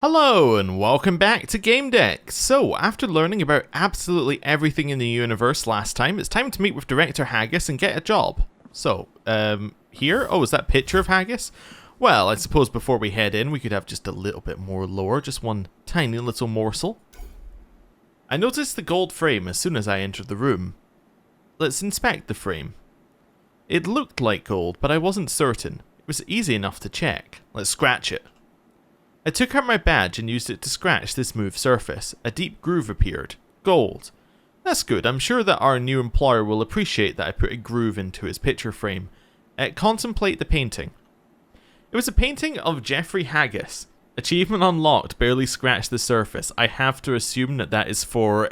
Hello and welcome back to Gamedec. So, after learning about absolutely everything in the universe last time, it's time to meet with Director Haggis and get a job. So, here? Oh, is that picture of Haggis? Well, I suppose before we head in, we could have just a little bit more lore, just one tiny little morsel. I noticed the gold frame as soon as I entered the room. Let's inspect the frame. It looked like gold, but I wasn't certain. It was easy enough to check. Let's scratch it. I took out my badge and used it to scratch the smooth surface. A deep groove appeared. Gold. That's good. I'm sure that our new employer will appreciate that I put a groove into his picture frame. Contemplate the painting. It was a painting of Jeffrey Haggis. Achievement unlocked. Barely scratched the surface. I have to assume that that is for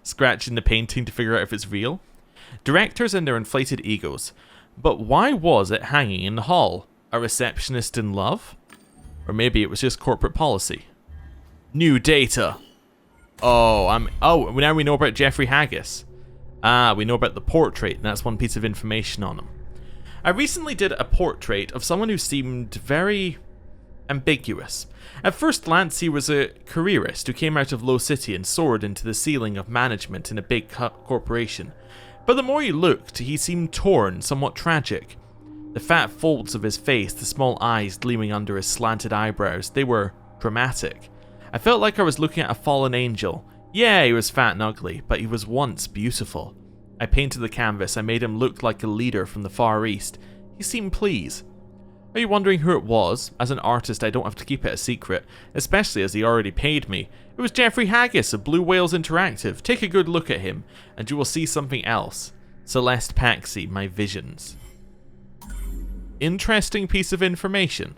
scratching the painting to figure out if it's real. Directors and their inflated egos. But why was it hanging in the hall? A receptionist in love? Or maybe it was just corporate policy. New data. Oh, now we know about Jeffrey Haggis. We know about the portrait, and that's one piece of information on him. I recently did a portrait of someone who seemed very ambiguous. At first glance, he was a careerist who came out of low city and soared into the ceiling of management in a big corporation. But the more you looked, he seemed torn, somewhat tragic. The fat folds of his face, the small eyes gleaming under his slanted eyebrows, they were dramatic. I felt like I was looking at a fallen angel. Yeah, he was fat and ugly, but he was once beautiful. I painted the canvas, I made him look like a leader from the Far East. He seemed pleased. Are you wondering who it was? As an artist, I don't have to keep it a secret, especially as he already paid me. It was Jeffrey Haggis of Blue Whales Interactive. Take a good look at him, and you will see something else. Celeste Paxi, my visions. Interesting piece of information.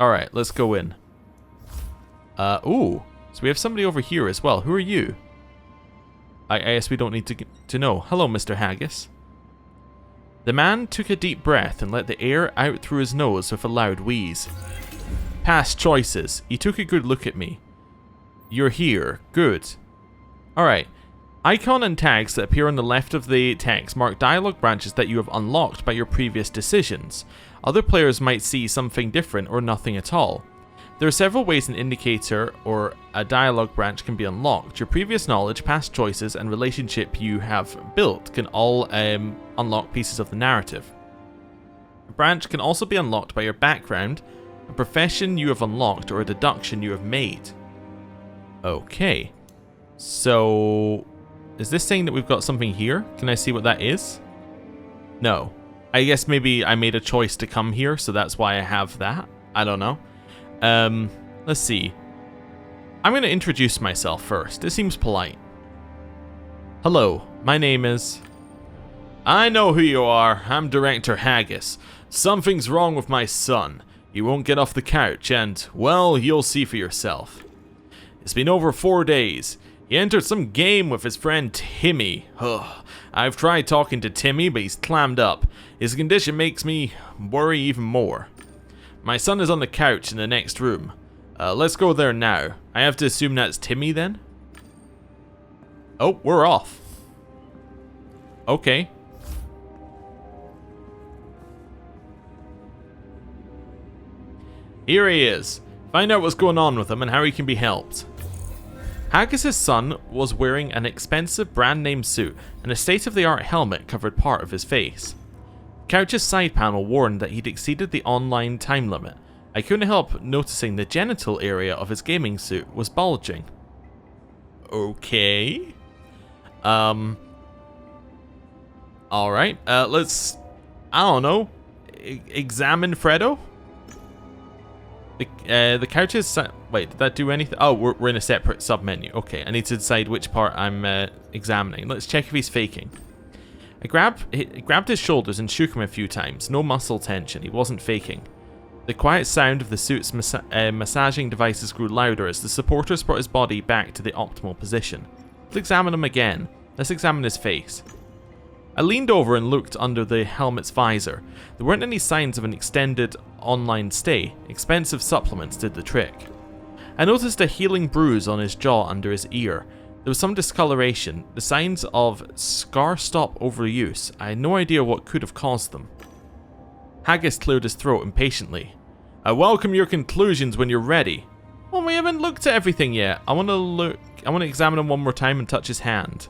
Alright, let's go in. Ooh. So we have somebody over here as well. Who are you? I guess we don't need to know. Hello, Mr. Haggis. The man took a deep breath and let the air out through his nose with a loud wheeze. Past choices. He took a good look at me. You're here. Good. Alright. Icon and tags that appear on the left of the text mark dialogue branches that you have unlocked by your previous decisions. Other players might see something different or nothing at all. There are several ways an indicator or a dialogue branch can be unlocked. Your previous knowledge, past choices, and relationship you have built can all unlock pieces of the narrative. A branch can also be unlocked by your background, a profession you have unlocked, or a deduction you have made. Okay. So, is this saying that we've got something here? Can I see what that is? No. I guess maybe I made a choice to come here, so that's why I have that. I don't know. Let's see. I'm going to introduce myself first. It seems polite. Hello, my name is... I know who you are. I'm Director Haggis. Something's wrong with my son. He won't get off the couch and, well, you'll see for yourself. It's been over 4 days. He entered some game with his friend Timmy. Ugh. I've tried talking to Timmy, but he's clammed up. His condition makes me worry even more. My son is on the couch in the next room. Let's go there now. I have to assume that's Timmy then? Oh, we're off. Okay. Here he is. Find out what's going on with him and how he can be helped. Haggis' son was wearing an expensive brand-name suit, and a state-of-the-art helmet covered part of his face. Couch's side panel warned that he'd exceeded the online time limit. I couldn't help noticing the genital area of his gaming suit was bulging. Okay. Alright, let's, I don't know, examine Fredo? The couch's... Wait, did that do anything? Oh, we're in a separate sub-menu. Okay, I need to decide which part I'm examining. Let's check if he's faking. I grabbed his shoulders and shook him a few times. No muscle tension. He wasn't faking. The quiet sound of the suit's massaging devices grew louder as the supporters brought his body back to the optimal position. Let's examine him again. Let's examine his face. I leaned over and looked under the helmet's visor. There weren't any signs of an extended online stay. Expensive supplements did the trick. I noticed a healing bruise on his jaw under his ear. There was some discoloration, the signs of scar stop overuse. I had no idea what could have caused them. Haggis cleared his throat impatiently. I welcome your conclusions when you're ready. Well, we haven't looked at everything yet. I want to examine him one more time and touch his hand.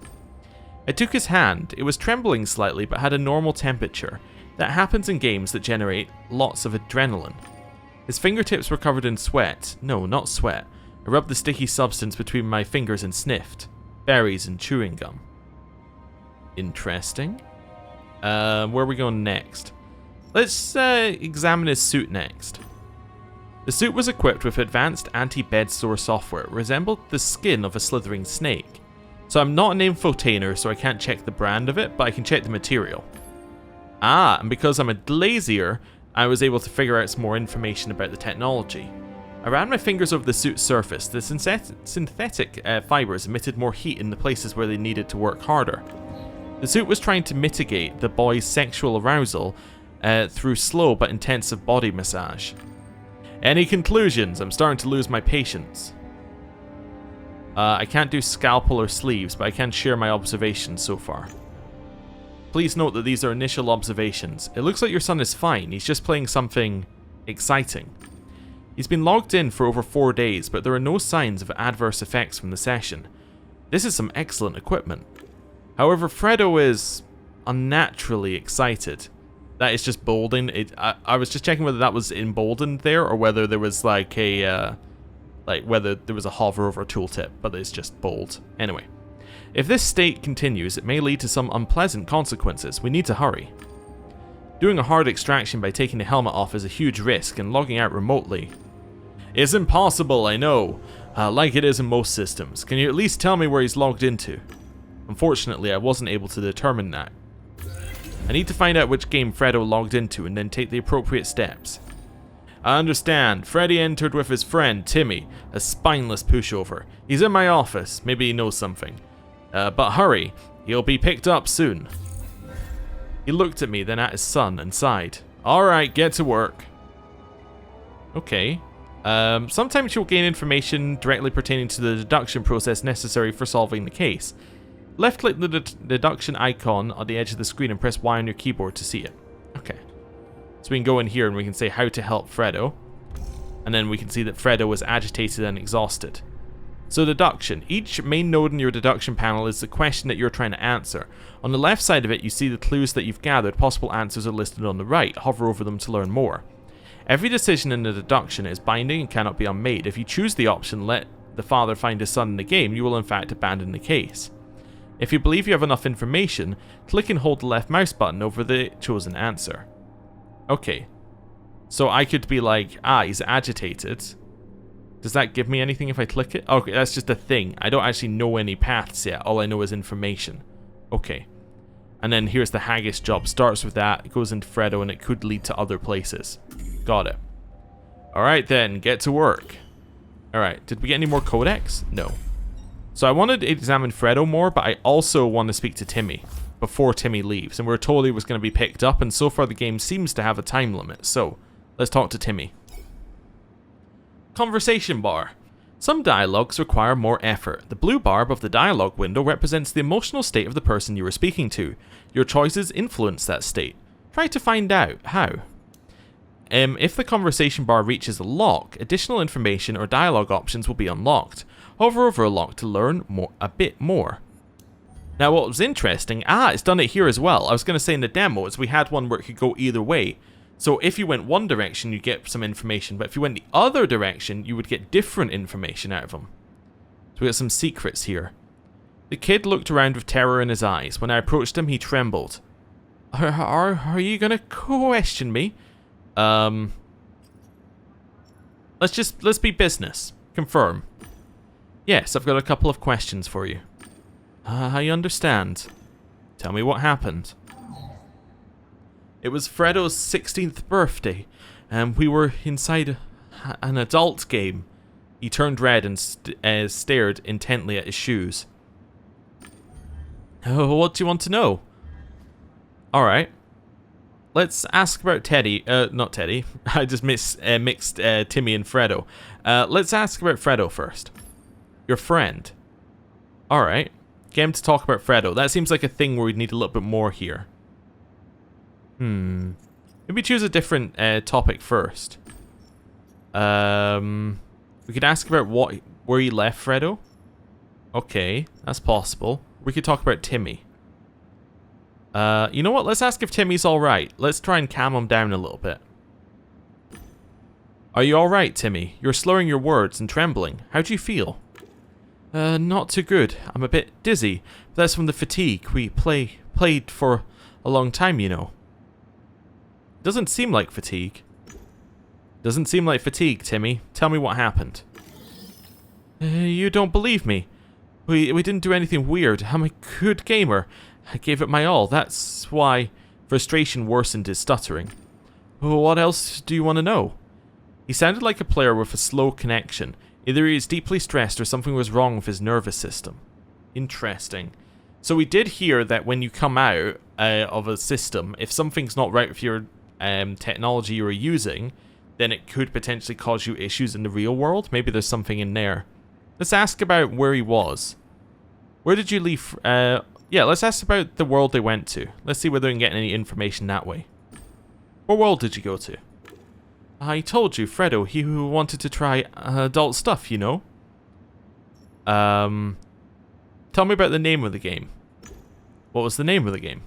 I took his hand. It was trembling slightly, but had a normal temperature. That happens in games that generate lots of adrenaline. His fingertips were covered in sweat. No, not sweat. I rubbed the sticky substance between my fingers and sniffed. Berries and chewing gum. Interesting. Where are we going next? Let's examine his suit next. The suit was equipped with advanced anti-bed sore software. It resembled the skin of a slithering snake. So I'm not an infotainer, so I can't check the brand of it, but I can check the material. Ah, and because I'm a glazier, I was able to figure out some more information about the technology. I ran my fingers over the suit's surface. The synthetic fibers emitted more heat in the places where they needed to work harder. The suit was trying to mitigate the boy's sexual arousal through slow but intensive body massage. Any conclusions? I'm starting to lose my patience. I can't do scalpel or sleeves, but I can share my observations so far. Please note that these are initial observations. It looks like your son is fine. He's just playing something exciting. He's been logged in for over 4 days, but there are no signs of adverse effects from the session. This is some excellent equipment. However, Fredo is unnaturally excited. That is just bolding. I was just checking whether that was emboldened there, or whether there was like a, whether there was a hover over a tooltip, but it's just bold. Anyway, if this state continues, it may lead to some unpleasant consequences. We need to hurry. Doing a hard extraction by taking the helmet off is a huge risk, and logging out remotely is impossible, I know. Like it is in most systems. Can you at least tell me where he's logged into? Unfortunately, I wasn't able to determine that. I need to find out which game Fredo logged into and then take the appropriate steps. I understand. Freddy entered with his friend, Timmy, a spineless pushover. He's in my office. Maybe he knows something. But hurry. He'll be picked up soon. He looked at me, then at his son, and sighed. Alright, get to work. Okay. Sometimes you'll gain information directly pertaining to the deduction process necessary for solving the case. Left-click the deduction icon on the edge of the screen and press Y on your keyboard to see it. Okay. So we can go in here and we can say how to help Fredo. And then we can see that Fredo is agitated and exhausted. So deduction. Each main node in your deduction panel is the question that you're trying to answer. On the left side of it, you see the clues that you've gathered. Possible answers are listed on the right. Hover over them to learn more. Every decision in the deduction is binding and cannot be unmade. If you choose the option, let the father find his son in the game, you will in fact abandon the case. If you believe you have enough information, click and hold the left mouse button over the chosen answer. Okay. So I could be like, he's agitated. Does that give me anything if I click it? Okay, that's just a thing. I don't actually know any paths yet. All I know is information. Okay. And then here's the Haggis job. Starts with that, it goes into Fredo, and it could lead to other places. Got it. Alright then, get to work. Alright, did we get any more codex? No. So I wanted to examine Fredo more, but I also want to speak to Timmy before Timmy leaves. And we were told he was going to be picked up, and so far the game seems to have a time limit. So, let's talk to Timmy. Conversation bar. Some dialogues require more effort. The blue bar above the dialogue window represents the emotional state of the person you are speaking to. Your choices influence that state. Try to find out how. If the conversation bar reaches a lock, additional information or dialogue options will be unlocked. Hover over a lock to learn a bit more. Now what was interesting, it's done it here as well. I was going to say in the demo is we had one where it could go either way. So if you went one direction, you'd get some information, but if you went the other direction, you would get different information out of them. So we got some secrets here. The kid looked around with terror in his eyes. When I approached him, he trembled. Are you going to question me? Let's be business. Confirm. Yes, I've got a couple of questions for you. I understand. Tell me what happened. It was Fredo's 16th birthday, and we were inside an adult game. He turned red and stared intently at his shoes. Oh, what do you want to know? Alright. Let's ask about Teddy. Not Teddy. I just mixed Timmy and Fredo. Let's ask about Fredo first. Your friend. Alright. Get him to talk about Fredo. That seems like a thing where we'd need a little bit more here. Maybe choose a different topic first. We could ask about where he left Fredo. Okay, that's possible. We could talk about Timmy. You know what? Let's ask if Timmy's alright. Let's try and calm him down a little bit. Are you alright, Timmy? You're slurring your words and trembling. How do you feel? Not too good. I'm a bit dizzy. But that's from the fatigue. We played for a long time, you know. Doesn't seem like fatigue. Doesn't seem like fatigue, Timmy. Tell me what happened. You don't believe me. We didn't do anything weird. I'm a good gamer. I gave it my all. That's why frustration worsened his stuttering. What else do you want to know? He sounded like a player with a slow connection. Either he was deeply stressed or something was wrong with his nervous system. Interesting. So we did hear that when you come out of a system, if something's not right with your technology you were using, then it could potentially cause you issues in the real world. Maybe there's something in there. Let's ask about where he was. Where did you leave? Yeah, let's ask about the world they went to. Let's see whether we can get any information that way. What world did you go to? I told you, Fredo, he who wanted to try adult stuff, you know? Tell me about the name of the game. What was the name of the game?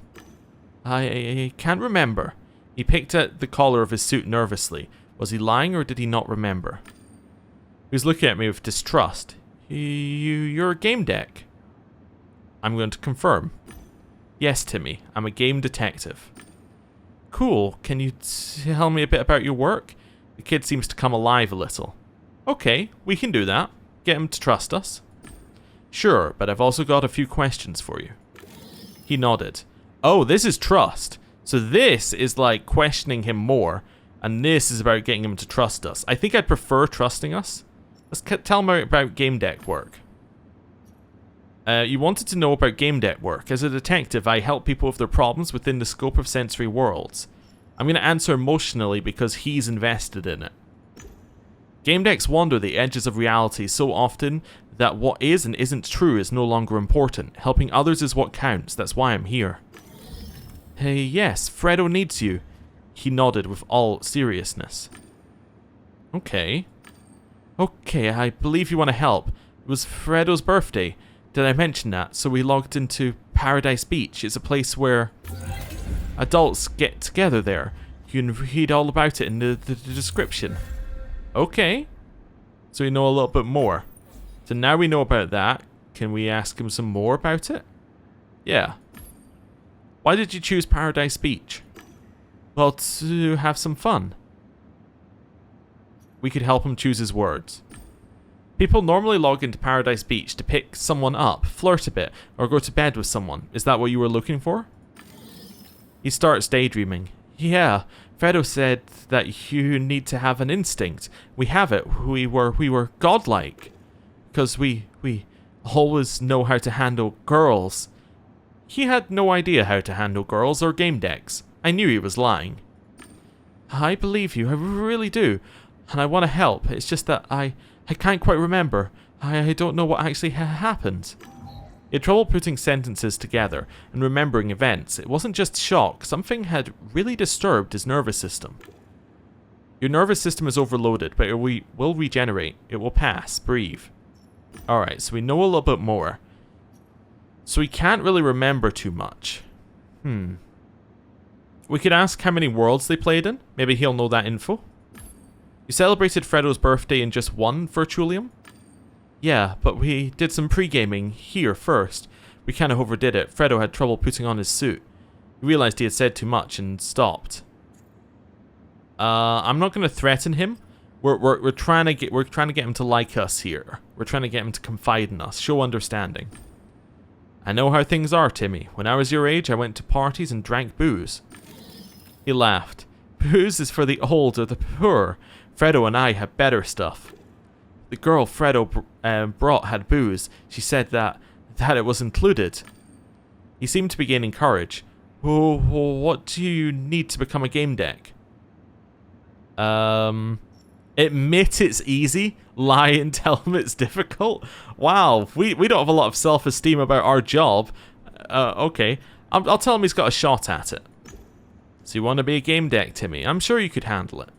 I can't remember. He picked at the collar of his suit nervously. Was he lying or did he not remember? He was looking at me with distrust. You're a Gamedec. I'm going to confirm. Yes, Timmy. I'm a game detective. Cool. Can you tell me a bit about your work? The kid seems to come alive a little. Okay, we can do that. Get him to trust us. Sure, but I've also got a few questions for you. He nodded. Oh, this is trust. So this is like questioning him more, and this is about getting him to trust us. I think I'd prefer trusting us. Let's tell him about Gamedec work. You wanted to know about Gamedec work. As a detective, I help people with their problems within the scope of sensory worlds. I'm going to answer emotionally because he's invested in it. Gamedecs wander the edges of reality so often that what is and isn't true is no longer important. Helping others is what counts. That's why I'm here. Hey, yes, Fredo needs you. He nodded with all seriousness. Okay. Okay, I believe you want to help. It was Fredo's birthday. Did I mention that? So we logged into Paradise Beach. It's a place where adults get together there. You can read all about it in the description. Okay. So we know a little bit more. So now we know about that. Can we ask him some more about it? Yeah. Why did you choose Paradise Beach? Well, to have some fun. We could help him choose his words. People normally log into Paradise Beach to pick someone up, flirt a bit, or go to bed with someone. Is that what you were looking for? He starts daydreaming. Yeah, Fredo said that you need to have an instinct. We have it. We were godlike. Because we always know how to handle girls. He had no idea how to handle girls or game decks. I knew he was lying. I believe you, I really do. And I want to help. It's just that I can't quite remember. I don't know what actually happened. He had trouble putting sentences together and remembering events. It wasn't just shock. Something had really disturbed his nervous system. Your nervous system is overloaded, but it will regenerate. It will pass. Breathe. Alright, so we know a little bit more. So we can't really remember too much. We could ask how many worlds they played in. Maybe he'll know that info. You celebrated Fredo's birthday in just one Virtualium? Yeah, but we did some pre-gaming here first. We kind of overdid it. Fredo had trouble putting on his suit. He realized he had said too much and stopped. I'm not going to threaten him. We're trying to get him to like us here. We're trying to get him to confide in us, show understanding. I know how things are, Timmy. When I was your age, I went to parties and drank booze. He laughed. Booze is for the old or the poor. Fredo and I have better stuff. The girl Fredo brought had booze. She said that it was included. He seemed to be gaining courage. Oh, what do you need to become a game deck? Admit it's easy. Lie and tell him it's difficult. Wow, we don't have a lot of self-esteem about our job. Okay, I'll tell him he's got a shot at it. So you want to be a game deck, Timmy? I'm sure you could handle it.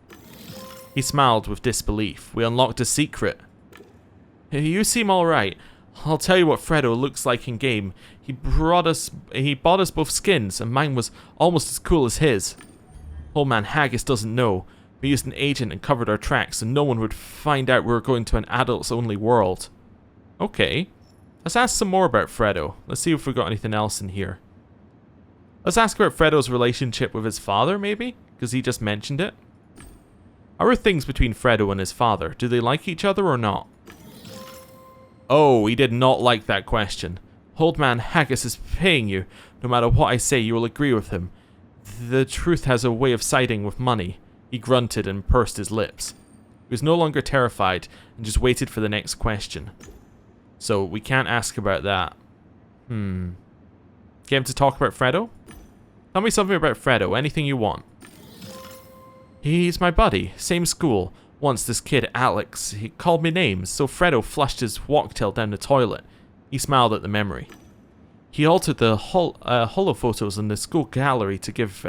He smiled with disbelief. We unlocked a secret. You seem alright. I'll tell you what Fredo looks like in game. He bought us both skins, and mine was almost as cool as his. Old man Haggis doesn't know. We used an agent and covered our tracks so no one would find out we were going to an adults-only world. Okay. Let's ask some more about Fredo. Let's see if we've got anything else in here. Let's ask about Fredo's relationship with his father, maybe? Because he just mentioned it. How are things between Fredo and his father? Do they like each other or not? Oh, he did not like that question. Old man Haggis is paying you. No matter what I say, you will agree with him. The truth has a way of siding with money. He grunted and pursed his lips. He was no longer terrified and just waited for the next question. So we can't ask about that. Get him to talk about Fredo? Tell me something about Fredo, anything you want. He's my buddy, same school. Once this kid, Alex, he called me names, so Fredo flushed his walktail down the toilet. He smiled at the memory. He altered the holo photos in the school gallery to give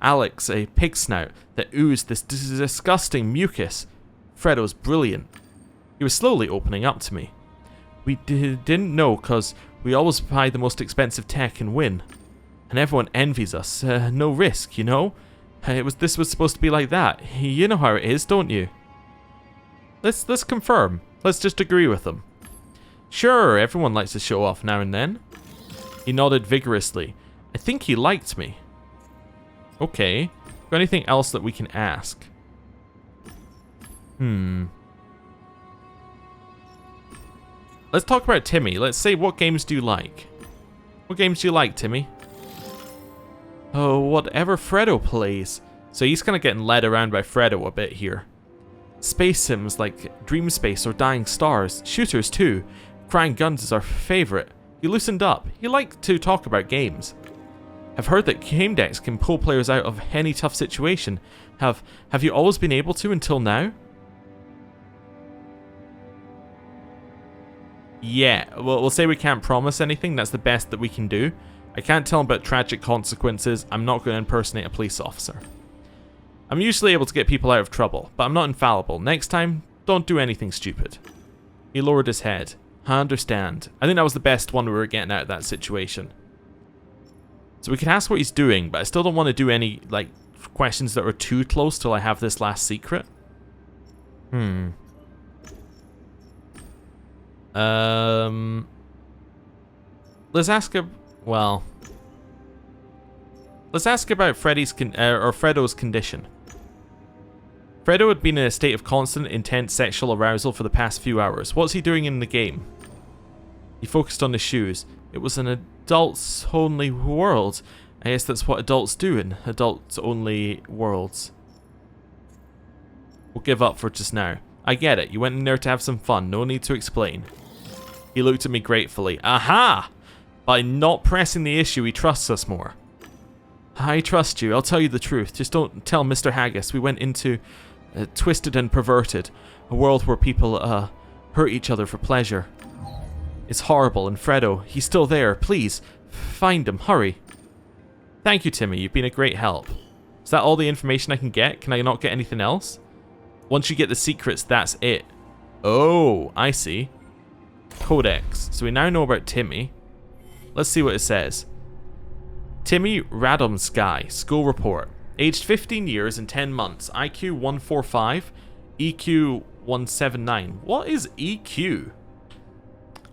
Alex a pig snout that oozed this disgusting mucus. Fredo's brilliant. He was slowly opening up to me. We didn't know because we always buy the most expensive tech and win. And everyone envies us. No risk, you know? This was supposed to be like that. You know how it is, don't you? Let's confirm. Let's just agree with them. Sure, everyone likes to show off now and then. He nodded vigorously. I think he liked me. Okay. Got anything else that we can ask? Let's talk about Timmy. Let's say, what games do you like? What games do you like, Timmy? Oh, whatever Fredo plays. So he's kind of getting led around by Fredo a bit here. Space sims like Dream Space or Dying Stars. Shooters too. Crying Guns is our favorite. He loosened up. He liked to talk about games. I've heard that Gamedec can pull players out of any tough situation. Have you always been able to until now? Yeah, well, we'll say we can't promise anything. That's the best that we can do. I can't tell him about tragic consequences. I'm not going to impersonate a police officer. I'm usually able to get people out of trouble, but I'm not infallible. Next time, don't do anything stupid. He lowered his head. I understand. I think that was the best one we were getting out of that situation. So we can ask what he's doing, but I still don't want to do any, like, questions that are too close till I have this last secret. Let's ask him. Well, let's ask about Fredo's condition. Fredo had been in a state of constant, intense sexual arousal for the past few hours. What's he doing in the game? He focused on his shoes. It was an adults-only world. I guess that's what adults do in adults-only worlds. We'll give up for just now. I get it. You went in there to have some fun. No need to explain. He looked at me gratefully. Aha! By not pressing the issue, he trusts us more. I trust you. I'll tell you the truth. Just don't tell Mr. Haggis. We went into twisted and perverted. A world where people hurt each other for pleasure. It's horrible, and Fredo, he's still there. Please, find him. Hurry. Thank you, Timmy. You've been a great help. Is that all the information I can get? Can I not get anything else? Once you get the secrets, that's it. Oh, I see. Codex. So we now know about Timmy. Let's see what it says. Timmy Radomsky, school report. Aged 15 years and 10 months. IQ 145. EQ 179. What is EQ?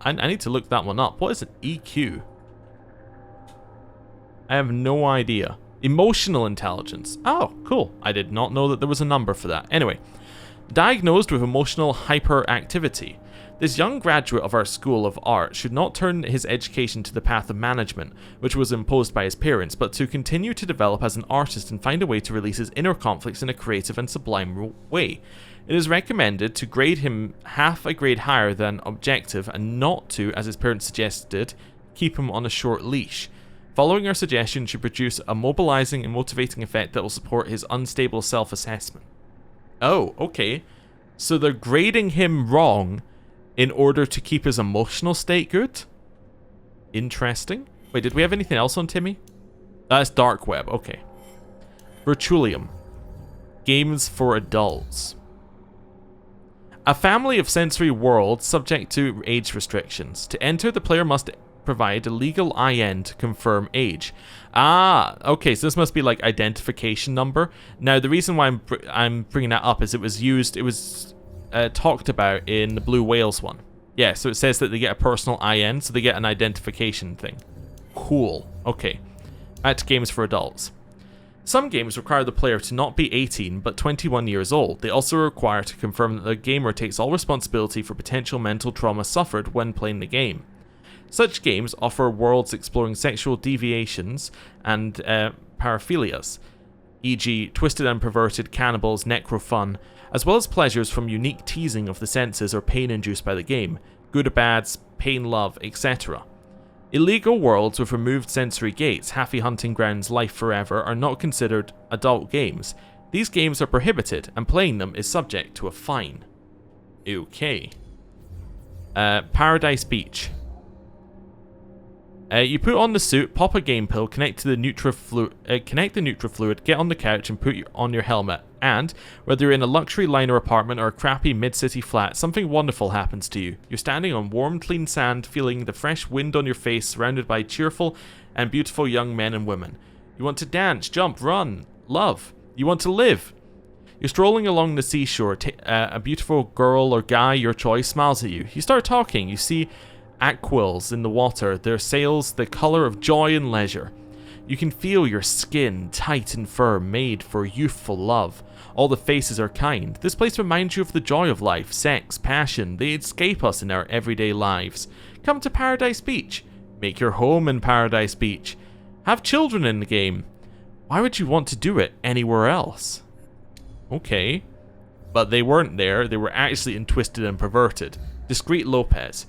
I need to look that one up. What is an EQ? I have no idea. Emotional intelligence. Oh, cool. I did not know that there was a number for that. Anyway, diagnosed with emotional hyperactivity. This young graduate of our School of Art should not turn his education to the path of management, which was imposed by his parents, but to continue to develop as an artist and find a way to release his inner conflicts in a creative and sublime way. It is recommended to grade him half a grade higher than objective and not to, as his parents suggested, keep him on a short leash. Following our suggestion should produce a mobilizing and motivating effect that will support his unstable self-assessment. Oh, okay. So they're grading him wrong in order to keep his emotional state good? Interesting. Wait, did we have anything else on Timmy? That's dark web, okay. Virtualium. Games for adults. A family of sensory worlds subject to age restrictions. To enter, the player must provide a legal IN to confirm age. Ah, okay, so this must be like identification number. Now, the reason why I'm bringing that up is it was talked about in the Blue Whales one. Yeah, so it says that they get a personal IN, so they get an identification thing. Cool. Okay. Back to games for adults. Some games require the player to not be 18 but 21 years old. They also require to confirm that the gamer takes all responsibility for potential mental trauma suffered when playing the game. Such games offer worlds exploring sexual deviations and paraphilias, e.g. twisted and perverted cannibals, necrofun, as well as pleasures from unique teasing of the senses or pain induced by the game, good or bads, pain, love, etc. Illegal worlds with removed sensory gates, Happy Hunting Grounds, Life Forever, are not considered adult games. These games are prohibited, and playing them is subject to a fine. Okay. Paradise Beach. You put on the suit, pop a game pill, connect the neutral fluid, get on the couch and put on your helmet, and, whether you're in a luxury liner apartment or a crappy mid-city flat, something wonderful happens to you. You're standing on warm, clean sand, feeling the fresh wind on your face, surrounded by cheerful and beautiful young men and women. You want to dance, jump, run, love. You want to live. You're strolling along the seashore. A beautiful girl or guy, your choice, smiles at you. You start talking. You see aquils in the water, their sails the colour of joy and leisure. You can feel your skin tight and firm, made for youthful love. All the faces are kind. This place reminds you of the joy of life, sex, passion. They escape us in our everyday lives. Come to Paradise Beach. Make your home in Paradise Beach. Have children in the game. Why would you want to do it anywhere else? Okay. But they weren't there. They were actually in Twisted and Perverted. Discreet Lopez.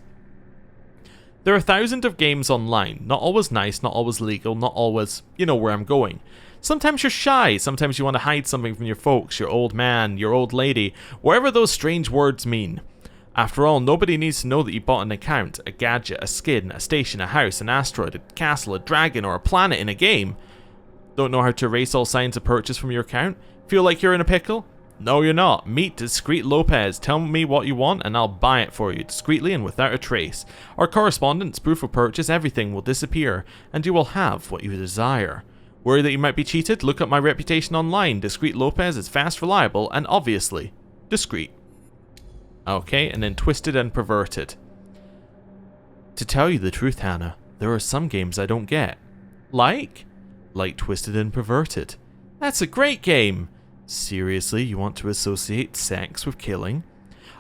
There are thousands of games online, not always nice, not always legal, not always, you know where I'm going. Sometimes you're shy, sometimes you want to hide something from your folks, your old man, your old lady, whatever those strange words mean. After all, nobody needs to know that you bought an account, a gadget, a skin, a station, a house, an asteroid, a castle, a dragon, or a planet in a game. Don't know how to erase all signs of purchase from your account? Feel like you're in a pickle? No, you're not. Meet Discreet Lopez. Tell me what you want and I'll buy it for you, discreetly and without a trace. Our correspondence, proof of purchase, everything will disappear, and you will have what you desire. Worry that you might be cheated? Look up my reputation online. Discreet Lopez is fast, reliable, and obviously discreet. Okay, and then Twisted and Perverted. To tell you the truth, Hannah, there are some games I don't get. Like Twisted and Perverted. That's a great game! Seriously, you want to associate sex with killing?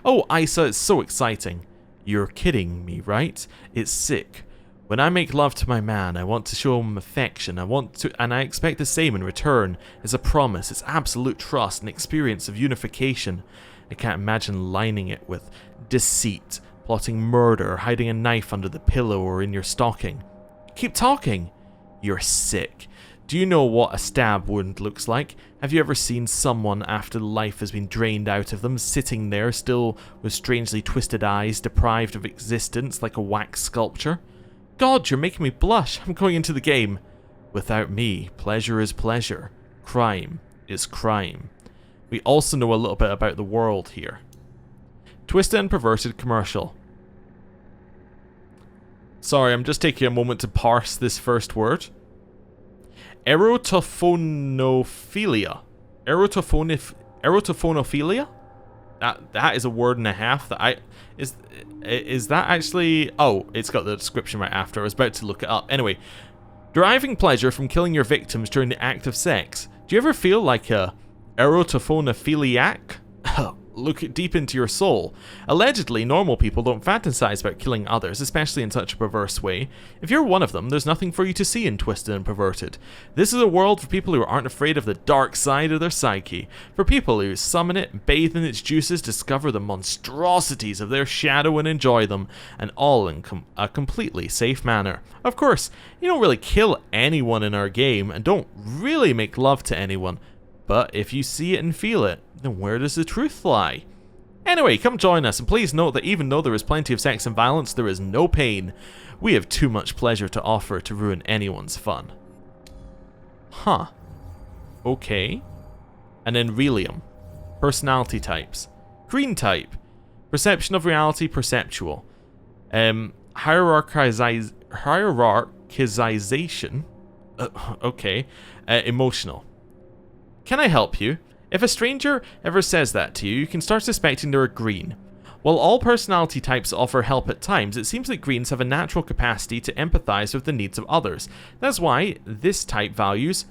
Oh, Isa, it's so exciting. You're kidding me, right? It's sick. When I make love to my man, I want to show him affection. And I expect the same in return. It's a promise, it's absolute trust, an experience of unification. I can't imagine lining it with deceit, plotting murder, hiding a knife under the pillow or in your stocking. Keep talking. You're sick. Do you know what a stab wound looks like? Have you ever seen someone after life has been drained out of them, sitting there still with strangely twisted eyes, deprived of existence like a wax sculpture? God, you're making me blush. I'm going into the game. Without me, pleasure is pleasure. Crime is crime. We also know a little bit about the world here. Twisted and Perverted commercial. Sorry, I'm just taking a moment to parse this first word. Erotophonophilia. Erotophonophilia? That is a word and a half that is that actually... Oh, it's got the description right after. I was about to look it up. Anyway, deriving pleasure from killing your victims during the act of sex. Do you ever feel like a erotophonophiliac? Look deep into your soul. Allegedly, normal people don't fantasize about killing others, especially in such a perverse way. If you're one of them, there's nothing for you to see in Twisted and Perverted. This is a world for people who aren't afraid of the dark side of their psyche. For people who summon it, bathe in its juices, discover the monstrosities of their shadow and enjoy them, and all in a completely safe manner. Of course, you don't really kill anyone in our game, and don't really make love to anyone. But if you see it and feel it, then where does the truth lie? Anyway, come join us, and please note that even though there is plenty of sex and violence, there is no pain. We have too much pleasure to offer to ruin anyone's fun. Huh. Okay. And then Realism. Personality types. Green type. Perception of reality, perceptual. Hierarchization. Okay. Emotional. Can I help you? If a stranger ever says that to you, you can start suspecting they're green. While all personality types offer help at times, it seems that greens have a natural capacity to empathize with the needs of others. That's why this type values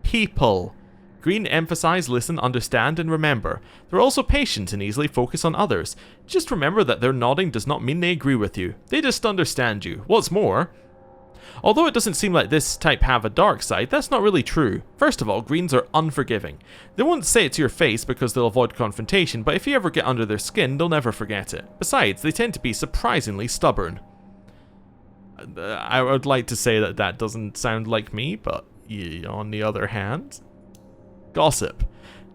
people. Green emphasize, listen, understand, and remember. They're also patient and easily focus on others. Just remember that their nodding does not mean they agree with you. They just understand you. What's more, although it doesn't seem like this type have a dark side, that's not really true. First of all, greens are unforgiving. They won't say it to your face because they'll avoid confrontation, but if you ever get under their skin, they'll never forget it. Besides, they tend to be surprisingly stubborn. I would like to say that that doesn't sound like me, but on the other hand... Gossip.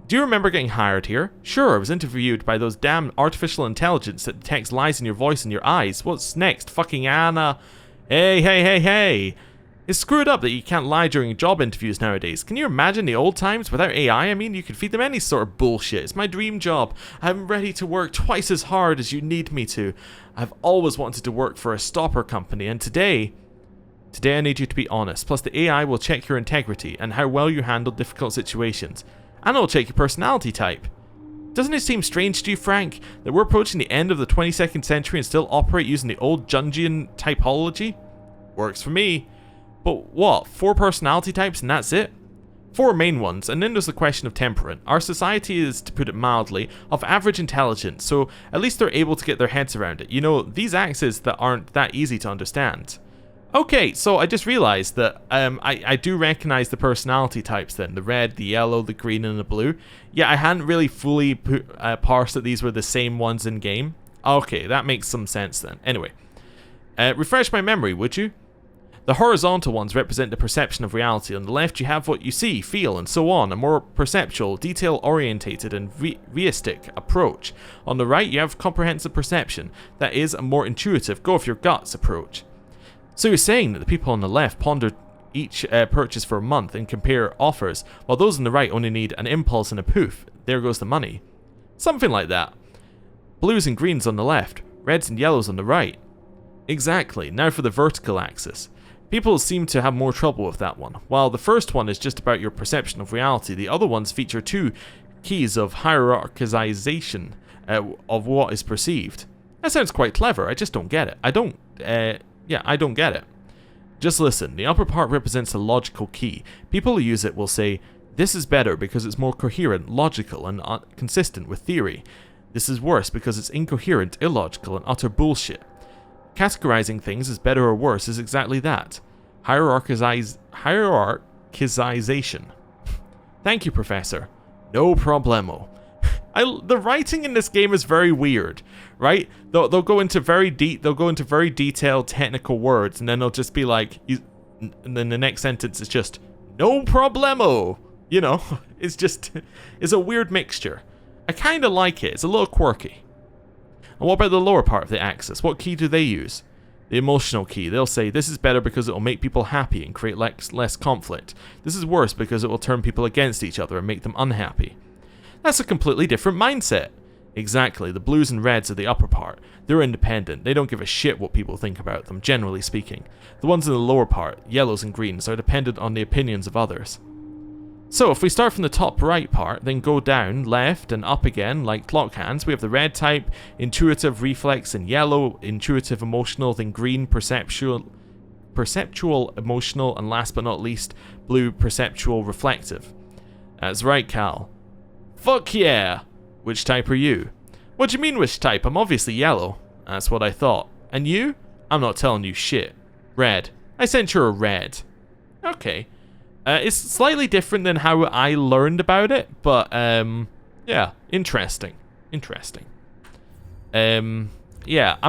Do you remember getting hired here? Sure, I was interviewed by those damn artificial intelligence that detects lies in your voice and your eyes. What's next? Fucking Anna... Hey. It's screwed up that you can't lie during job interviews nowadays. Can you imagine the old times without AI? I mean, you could feed them any sort of bullshit. It's my dream job. I'm ready to work twice as hard as you need me to. I've always wanted to work for a stopper company, and today I need you to be honest. Plus the AI will check your integrity and how well you handle difficult situations. And it'll check your personality type. Doesn't it seem strange to you, Frank, that we're approaching the end of the 22nd century and still operate using the old Jungian typology? Works for me. But what, 4 personality types and that's it? 4 main ones, and then there's the question of temperament. Our society is, to put it mildly, of average intelligence, so at least they're able to get their heads around it. You know, these axes that aren't that easy to understand. Okay, so I just realized that I do recognize the personality types then. The red, the yellow, the green, and the blue. Yeah, I hadn't really fully parsed that these were the same ones in game. Okay, that makes some sense then. Anyway, refresh my memory, would you? The horizontal ones represent the perception of reality. On the left you have what you see, feel, and so on. A more perceptual, detail-orientated, and reistic approach. On the right you have comprehensive perception. That is a more intuitive, go-with-your-guts approach. So you're saying that the people on the left ponder each purchase for a month and compare offers, while those on the right only need an impulse and a poof. There goes the money. Something like that. Blues and greens on the left, reds and yellows on the right. Exactly. Now for the vertical axis. People seem to have more trouble with that one. While the first one is just about your perception of reality, the other ones feature 2 keys of hierarchization of what is perceived. That sounds quite clever, I just don't get it. I don't get it. Just listen, the upper part represents a logical key. People who use it will say, this is better because it's more coherent, logical, and consistent with theory. This is worse because it's incoherent, illogical, and utter bullshit. Categorizing things as better or worse is exactly that. Hierarchization. Thank you, Professor. No problemo. The writing in this game is very weird, right? They'll go into very detailed technical words, and then they'll just be like, and then the next sentence is just no problemo. You know, it's a weird mixture. I kind of like it. It's a little quirky. And what about the lower part of the axis? What key do they use? The emotional key. They'll say, this is better because it will make people happy and create less conflict. This is worse because it will turn people against each other and make them unhappy. That's a completely different mindset. Exactly, the blues and reds are the upper part. They're independent. They don't give a shit what people think about them, generally speaking. The ones in the lower part, yellows and greens, are dependent on the opinions of others. So if we start from the top right part, then go down, left, and up again, like clock hands, we have the red type, intuitive, reflex, and yellow, intuitive, emotional, then green, perceptual, emotional, and last but not least, blue, perceptual, reflective. That's right, Cal. Fuck yeah! Which type are you? What do you mean which type? I'm obviously yellow. That's what I thought. And you? I'm not telling you shit. Red. I sent you a red. Okay. It's slightly different than how I learned about it, but yeah, interesting. Yeah, I'm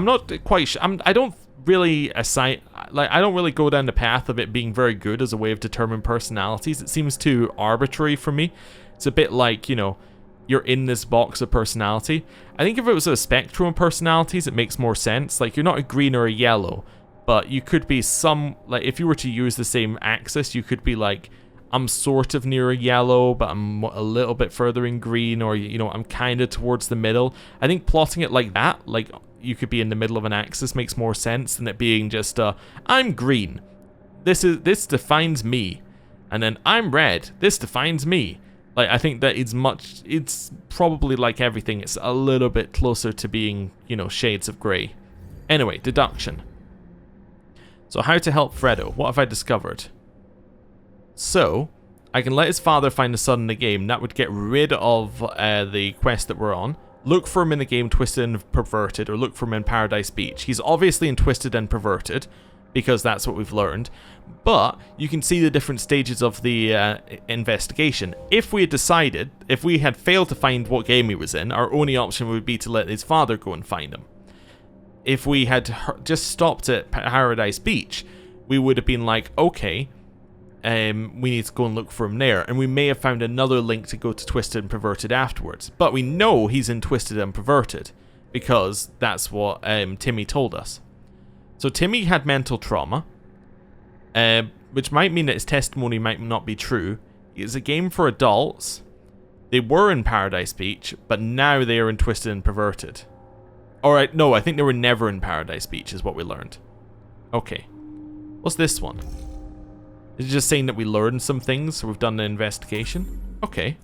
not quite sure. I don't really I don't really go down the path of it being very good as a way of determining personalities. It seems too arbitrary for me. It's a bit like, you know, you're in this box of personality. I think if it was a spectrum of personalities, it makes more sense. Like, you're not a green or a yellow, but you could be some, like, if you were to use the same axis, you could be like I'm sort of near a yellow, but I'm a little bit further in green, or, you know, I'm kind of towards the middle. I think plotting it like that, like you could be in the middle of an axis, makes more sense than it being just, I'm green. This defines me. And then I'm red. This defines me. Like, I think that it's probably like everything. It's a little bit closer to being, you know, shades of grey. Anyway, deduction. So how to help Fredo? What have I discovered? So, I can let his father find the son in the game. That would get rid of the quest that we're on. Look for him in the game Twisted and Perverted, or look for him in Paradise Beach. He's obviously in Twisted and Perverted, because that's what we've learned. But you can see the different stages of the investigation. If we had failed to find what game he was in, our only option would be to let his father go and find him. If we had just stopped at Paradise Beach, we would have been like, okay, we need to go and look for him there, and we may have found another link to go to Twisted and Perverted afterwards. But we know he's in Twisted and Perverted, because that's what Timmy told us. So Timmy had mental trauma, which might mean that his testimony might not be true. It's a game for adults. They were in Paradise Beach, but now they are in Twisted and Perverted. Alright, no, I think they were never in Paradise Beach, is what we learned. Okay. What's this one? Is it just saying that we learned some things, so we've done an investigation? Okay.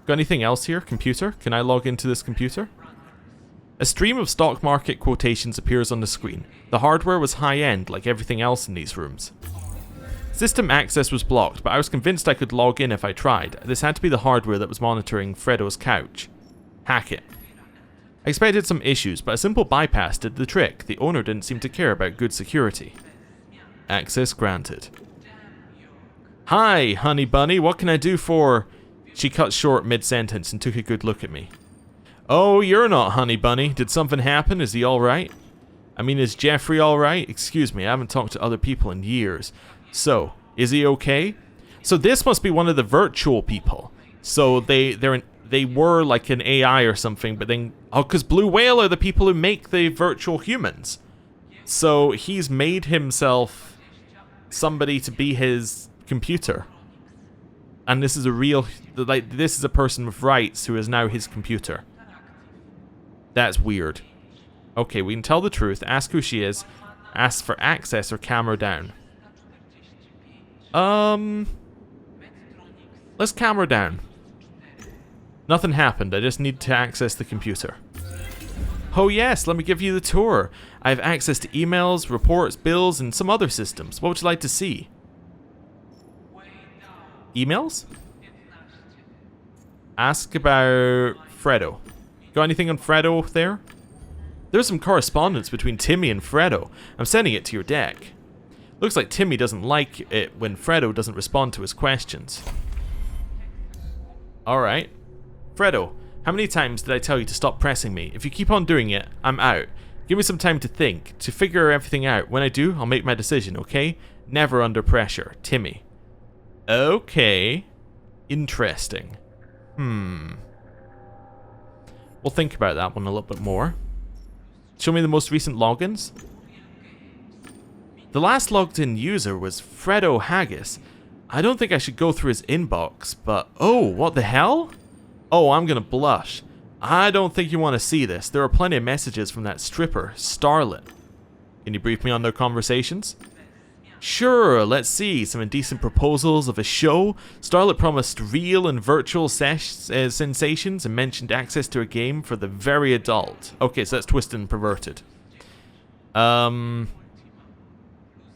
Got anything else here? Computer? Can I log into this computer? A stream of stock market quotations appears on the screen. The hardware was high-end, like everything else in these rooms. System access was blocked, but I was convinced I could log in if I tried. This had to be the hardware that was monitoring Fredo's couch. Hack it. I expected some issues, but a simple bypass did the trick. The owner didn't seem to care about good security. Access granted. Hi, honey bunny, what can I do for... She cut short mid-sentence and took a good look at me. Oh, you're not honey bunny. Did something happen? Is he alright? I mean, is Jeffrey alright? Excuse me, I haven't talked to other people in years. So, is he okay? So this must be one of the virtual people. So they were like an AI or something, but then... Oh, because Blue Whale are the people who make the virtual humans. So he's made himself somebody to be his computer. And this is a real... Like, this is a person with rights who is now his computer. That's weird. Okay, we can tell the truth, ask who she is, ask for access or camera down. Let's camera down. Nothing happened, I just need to access the computer. Oh yes, let me give you the tour. I have access to emails, reports, bills, and some other systems. What would you like to see? Emails? Ask about Fredo. Got anything on Fredo there? There's some correspondence between Timmy and Fredo. I'm sending it to your deck. Looks like Timmy doesn't like it when Fredo doesn't respond to his questions. Alright. Fredo, how many times did I tell you to stop pressing me? If you keep on doing it, I'm out. Give me some time to think, to figure everything out. When I do, I'll make my decision, okay? Never under pressure. Timmy. Okay. Interesting. We'll think about that one a little bit more. Show me the most recent logins. The last logged in user was Fredo Haggis. I don't think I should go through his inbox, but... Oh, what the hell? Oh, I'm gonna blush. I don't think you want to see this. There are plenty of messages from that stripper, Starlet. Can you brief me on their conversations? Sure, let's see. Some indecent proposals of a show. Starlet promised real and virtual sensations and mentioned access to a game for the very adult. Okay, so that's Twisted and Perverted.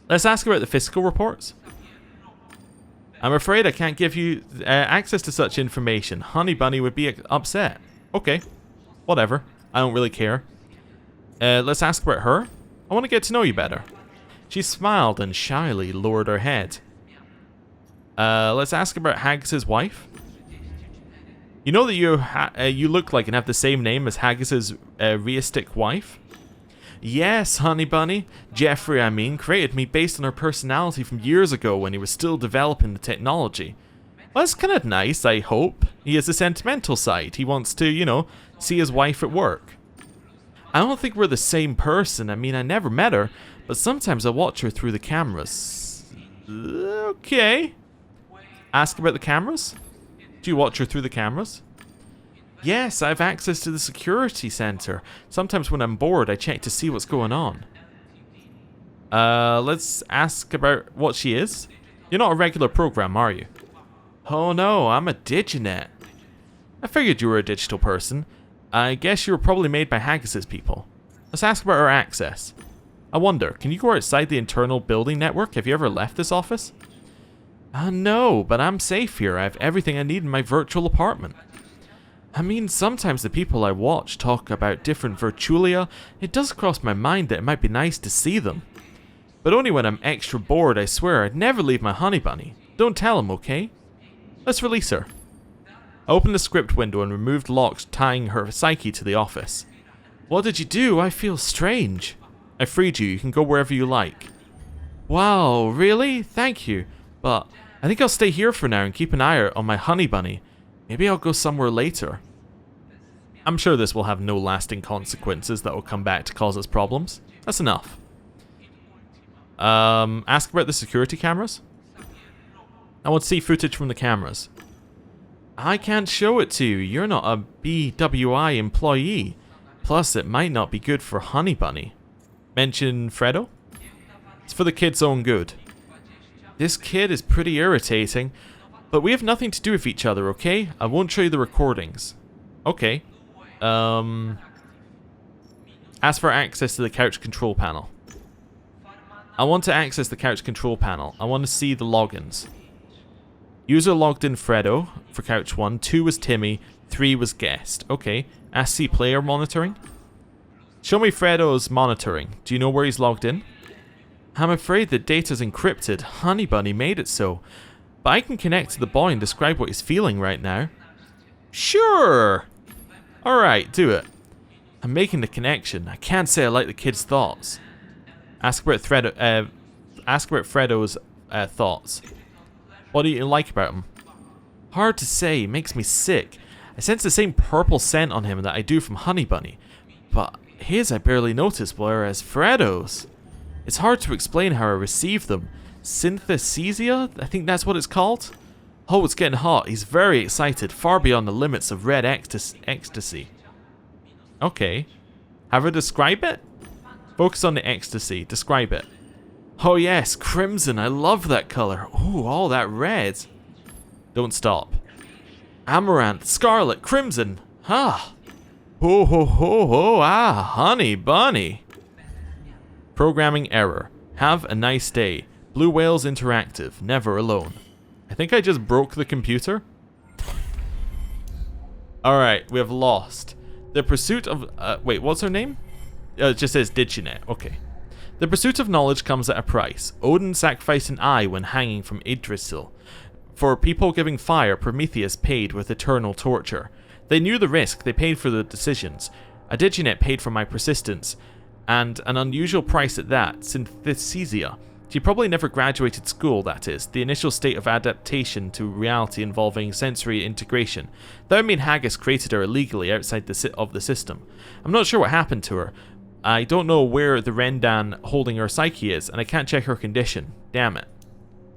Let's ask about the fiscal reports. I'm afraid I can't give you access to such information. Honey Bunny would be upset. Okay, whatever. I don't really care. Let's ask about her. I want to get to know you better. She smiled and shyly lowered her head. Let's ask about Haggis' wife. You know that you look like and have the same name as Haggis' reistic wife? Yes, honey bunny. Jeffrey, I mean, created me based on her personality from years ago when he was still developing the technology. Well, that's kind of nice, I hope. He has a sentimental side. He wants to, you know, see his wife at work. I don't think we're the same person. I mean, I never met her, but sometimes I watch her through the cameras. Okay. Ask about the cameras? Do you watch her through the cameras? Yes, I have access to the security center. Sometimes when I'm bored, I check to see what's going on. Let's ask about what she is. You're not a regular program, are you? Oh no, I'm a diginet. I figured you were a digital person. I guess you were probably made by Haggis's people. Let's ask about her access. I wonder, can you go outside the internal building network? Have you ever left this office? No, but I'm safe here. I have everything I need in my virtual apartment. I mean, sometimes the people I watch talk about different virtualia. It does cross my mind that it might be nice to see them. But only when I'm extra bored, I swear. I'd never leave my honey bunny. Don't tell him, okay? Let's release her. I opened the script window and removed locks tying her psyche to the office. What did you do? I feel strange. I freed you. You can go wherever you like. Wow, really? Thank you. But I think I'll stay here for now and keep an eye out on my honey bunny. Maybe I'll go somewhere later. I'm sure this will have no lasting consequences that will come back to cause us problems. That's enough. Ask about the security cameras? I want to see footage from the cameras. I can't show it to you. You're not a BWI employee. Plus, it might not be good for Honey Bunny. Mention Fredo? It's for the kid's own good. This kid is pretty irritating, but we have nothing to do with each other, okay? I won't show you the recordings. Okay. Ask for access to the couch control panel. I want to access the couch control panel. I want to see the logins. User logged in Fredo for couch 1, 2 was Timmy, 3 was guest. Okay. Ask see player monitoring. Show me Fredo's monitoring. Do you know where he's logged in? I'm afraid the data's encrypted. Honey Bunny made it so. But I can connect to the boy and describe what he's feeling right now. Sure! Alright, do it. I'm making the connection. I can't say I like the kid's thoughts. Ask about Fredo's thoughts. What do you like about him? Hard to say. He makes me sick. I sense the same purple scent on him that I do from Honey Bunny. But his I barely notice, whereas Fredo's... It's hard to explain how I receive them. Synesthesia? I think that's what it's called? Oh, it's getting hot. He's very excited, far beyond the limits of red ecstasy. Okay. Have her describe it? Focus on the ecstasy. Describe it. Oh yes, crimson. I love that color. Ooh, all that red. Don't stop. Amaranth, scarlet, crimson. Ah. Ho ho ho ho, ah, Honey Bunny. Programming error. Have a nice day. Blue Whales Interactive. Never alone. I think I just broke the computer. Alright, we have lost. The pursuit of... wait, what's her name? It just says Diginet. Okay. The pursuit of knowledge comes at a price. Odin sacrificed an eye when hanging from Yggdrasil. For people giving fire, Prometheus paid with eternal torture. They knew the risk, they paid for the decisions. A Diginet paid for my persistence. And an unusual price at that, Synesthesia. She probably never graduated school, that is, the initial state of adaptation to reality involving sensory integration. That would mean Haggis created her illegally outside of the system. I'm not sure what happened to her. I don't know where the Rendan holding her psyche is, and I can't check her condition. Damn it.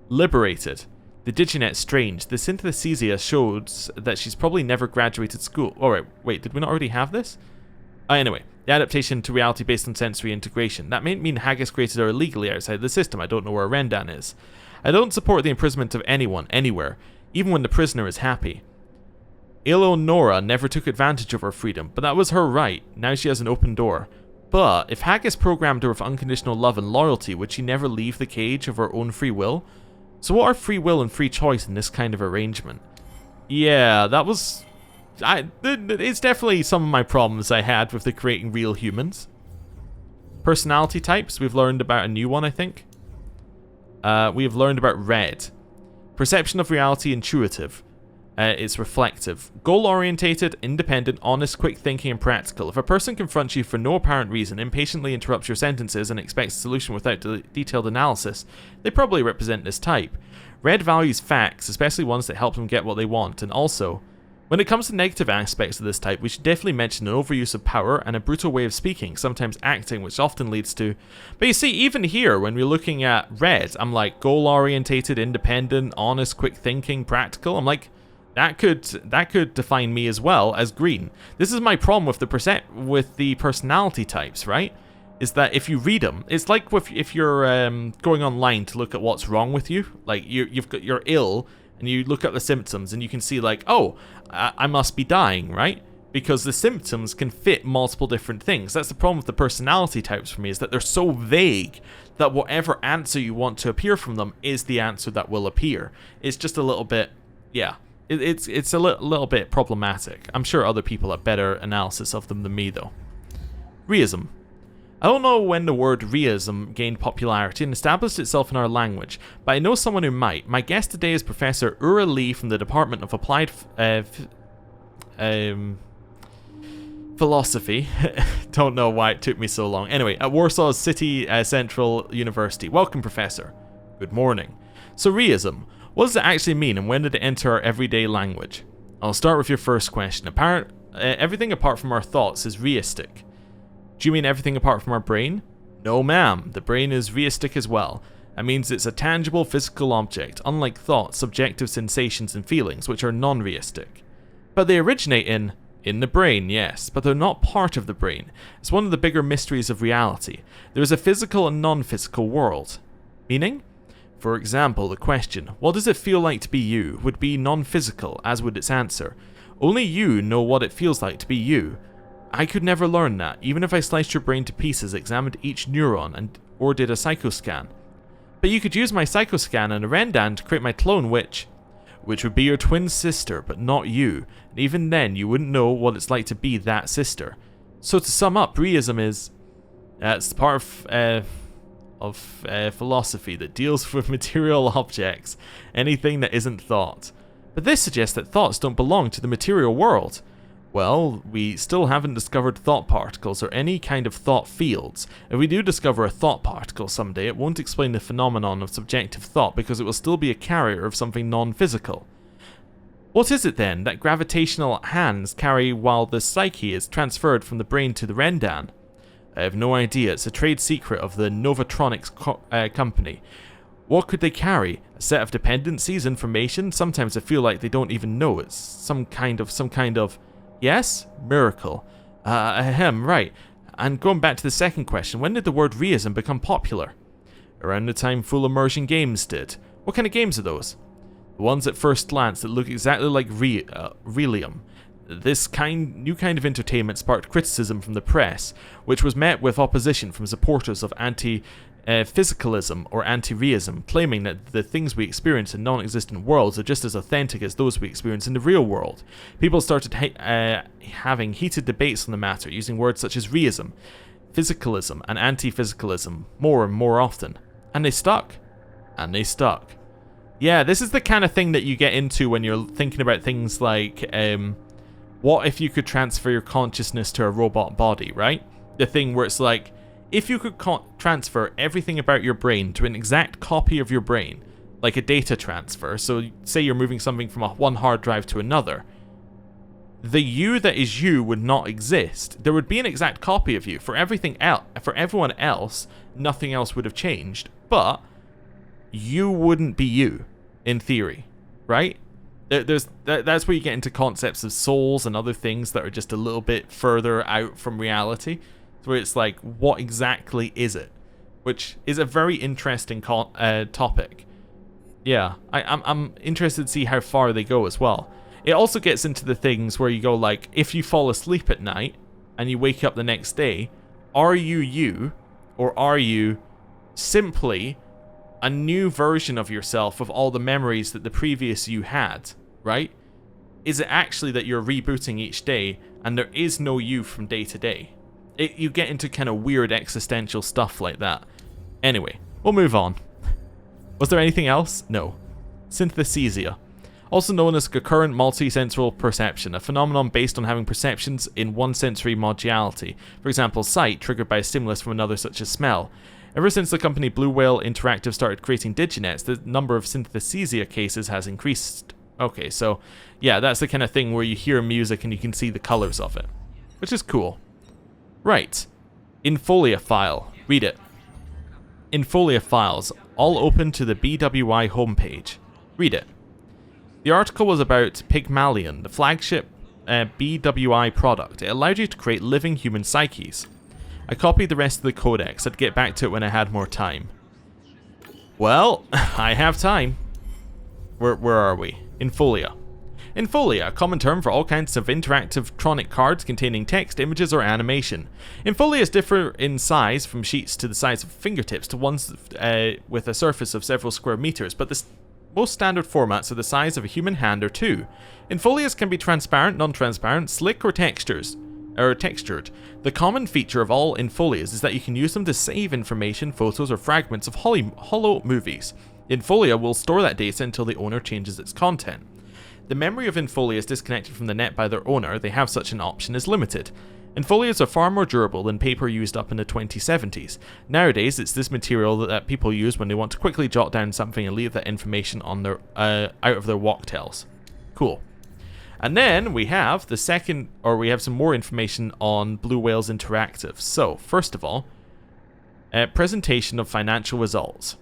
Liberated. The Diginet's strange. The Synesthesia shows that she's probably never graduated school. Alright, wait, did we not already have this? Anyway, the adaptation to reality based on sensory integration. That may mean Haggis created her illegally outside the system. I don't know where Rendan is. I don't support the imprisonment of anyone, anywhere, even when the prisoner is happy. Eleonora never took advantage of her freedom, but that was her right. Now she has an open door. But if Haggis programmed her with unconditional love and loyalty, would she never leave the cage of her own free will? So what are free will and free choice in this kind of arrangement? Yeah, that was... it's definitely some of my problems I had with the creating real humans. Personality types, we've learned about a new one, I think. We have learned about red. Perception of reality, intuitive. It's reflective. Goal-orientated, independent, honest, quick thinking, and practical. If a person confronts you for no apparent reason, impatiently interrupts your sentences, and expects a solution without detailed analysis, they probably represent this type. Red values facts, especially ones that help them get what they want, and also When it comes to negative aspects of this type, we should definitely mention an overuse of power and a brutal way of speaking, sometimes acting, which often leads to... But you see, even here, when we're looking at red, I'm like, goal-orientated, independent, honest, quick thinking, practical. I'm like, that could define me as well as green. This is my problem with the personality types, right? Is that if you read them, it's like if you're going online to look at what's wrong with you, like you're ill, and you look at the symptoms and you can see like, oh, I must be dying, right? Because the symptoms can fit multiple different things. That's the problem with the personality types for me, is that they're so vague that whatever answer you want to appear from them is the answer that will appear. It's just a little bit, yeah, it's a little bit problematic. I'm sure other people have better analysis of them than me though. Realism. I don't know when the word realism gained popularity and established itself in our language, but I know someone who might. My guest today is Professor Ura Lee from the Department of Applied Philosophy. Don't know why it took me so long. Anyway, at Warsaw's City Central University. Welcome, Professor. Good morning. So realism, what does it actually mean and when did it enter our everyday language? I'll start with your first question. Everything apart from our thoughts is reistic. Do you mean everything apart from our brain? No, ma'am. The brain is reistic as well. That means it's a tangible physical object, unlike thoughts, subjective sensations and feelings, which are non-reistic. But they originate in the brain, yes, but they're not part of the brain. It's one of the bigger mysteries of reality. There is a physical and non-physical world. Meaning? For example, the question, what does it feel like to be you, would be non-physical, as would its answer. Only you know what it feels like to be you. I could never learn that, even if I sliced your brain to pieces, examined each neuron, or did a psychoscan. But you could use my psychoscan and a Rendan to create my clone, which would be your twin sister, but not you, and even then you wouldn't know what it's like to be that sister. So to sum up, realism is... it's part of philosophy that deals with material objects, anything that isn't thought. But this suggests that thoughts don't belong to the material world. Well, we still haven't discovered thought particles or any kind of thought fields. If we do discover a thought particle someday, it won't explain the phenomenon of subjective thought because it will still be a carrier of something non-physical. What is it then that gravitational hands carry while the psyche is transferred from the brain to the Rendan? I have no idea. It's a trade secret of the Novatronics company. What could they carry? A set of dependencies, information? Sometimes I feel like they don't even know. It's some kind of... Yes? Miracle. Right. And going back to the second question, when did the word realism become popular? Around the time full immersion games did. What kind of games are those? The ones at first glance that look exactly like realism. This new kind of entertainment sparked criticism from the press, which was met with opposition from supporters of anti-physicalism or anti-realism, claiming that the things we experience in non-existent worlds are just as authentic as those we experience in the real world. People started having heated debates on the matter, using words such as realism, physicalism, and anti-physicalism more and more often. And they stuck. And they stuck. Yeah, this is the kind of thing that you get into when you're thinking about things like, what if you could transfer your consciousness to a robot body, right? The thing where it's like, if you could transfer everything about your brain to an exact copy of your brain, like a data transfer, so say you're moving something from one hard drive to another, the you that is you would not exist. There would be an exact copy of you. For everyone else, nothing else would have changed, but you wouldn't be you, in theory, right? That's where you get into concepts of souls and other things that are just a little bit further out from reality, where it's like, what exactly is it? Which is a very interesting topic. Yeah, I'm interested to see how far they go as well. It also gets into the things where you go like, if you fall asleep at night and you wake up the next day, are you, or are you simply a new version of yourself with all the memories that the previous you had, right? Is it actually that you're rebooting each day and there is no you from day to day? You get into kind of weird existential stuff like that. Anyway, we'll move on. Was there anything else? No. Synthesthesia. Also known as concurrent multisensory perception, a phenomenon based on having perceptions in one sensory modality. For example, sight, triggered by a stimulus from another such as smell. Ever since the company Blue Whale Interactive started creating diginets, the number of synthesthesia cases has increased Okay, so yeah, that's the kind of thing where you hear music and you can see the colors of it, which is cool. Right. Infolia file. Read it. Infolia files, all open to the BWI homepage. Read it. The article was about Pygmalion, the flagship BWI product. It allowed you to create living human psyches. I copied the rest of the codex. I'd get back to it when I had more time. Well, I have time. Where are we? Infolia. Infolia, a common term for all kinds of interactive tronic cards containing text, images, or animation. Infolias differ in size from sheets to the size of fingertips to ones with a surface of several square meters, but the most standard formats are the size of a human hand or two. Infolias can be transparent, non-transparent, slick, or textured. The common feature of all infolias is that you can use them to save information, photos, or fragments of hollow movies. Infolia will store that data until the owner changes its content. The memory of infolias disconnected from the net by their owner, they have such an option, is limited. Infolias are far more durable than paper used up in the 2070s. Nowadays, it's this material that people use when they want to quickly jot down something and leave that information on their out of their walktails. Cool. And then we have some more information on Blue Whales Interactive. So, first of all, presentation of financial results.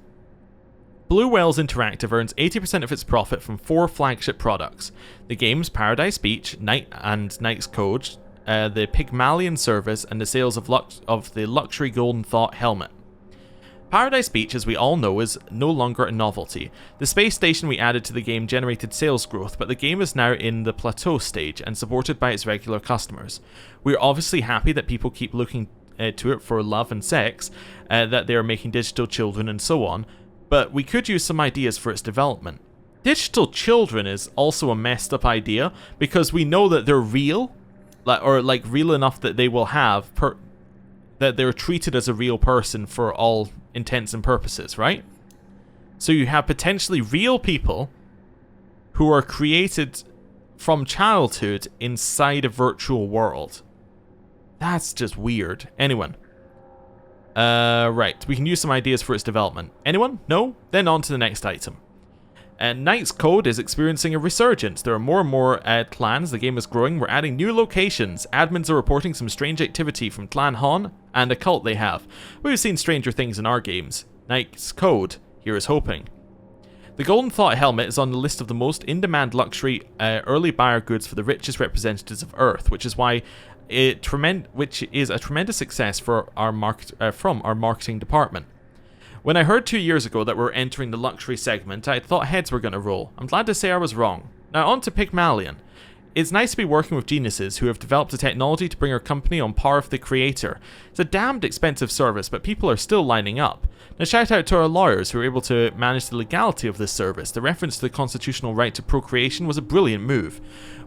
Blue Whales Interactive earns 80% of its profit from 4 flagship products: the games Paradise Beach, Knight's Code, the Pygmalion service, and the sales of the luxury Golden Thought helmet. Paradise Beach, as we all know, is no longer a novelty. The space station we added to the game generated sales growth, but the game is now in the plateau stage and supported by its regular customers. We're obviously happy that people keep looking to it for love and sex, that they are making digital children and so on, but we could use some ideas for its development. Digital children is also a messed up idea, because we know that they're real, like real enough that they will have, that they're treated as a real person for all intents and purposes, right? So you have potentially real people who are created from childhood inside a virtual world. That's just weird. Anyone? Right, we can use some ideas for its development. Anyone? No? Then on to the next item. Knight's Code is experiencing a resurgence. There are more and more clans, the game is growing, we're adding new locations. Admins are reporting some strange activity from Clan Hon and a cult they have. We've seen stranger things in our games. Knight's Code, here is hoping. The Golden Thought helmet is on the list of the most in-demand luxury early buyer goods for the richest representatives of Earth, which is a tremendous success for from our marketing department. When I heard 2 years ago that we're entering the luxury segment, I thought heads were going to roll. I'm glad to say I was wrong. Now on to Pygmalion. It's nice to be working with geniuses who have developed a technology to bring our company on par with the creator. It's a damned expensive service, but people are still lining up. Now shout out to our lawyers who were able to manage the legality of this service. The reference to the constitutional right to procreation was a brilliant move.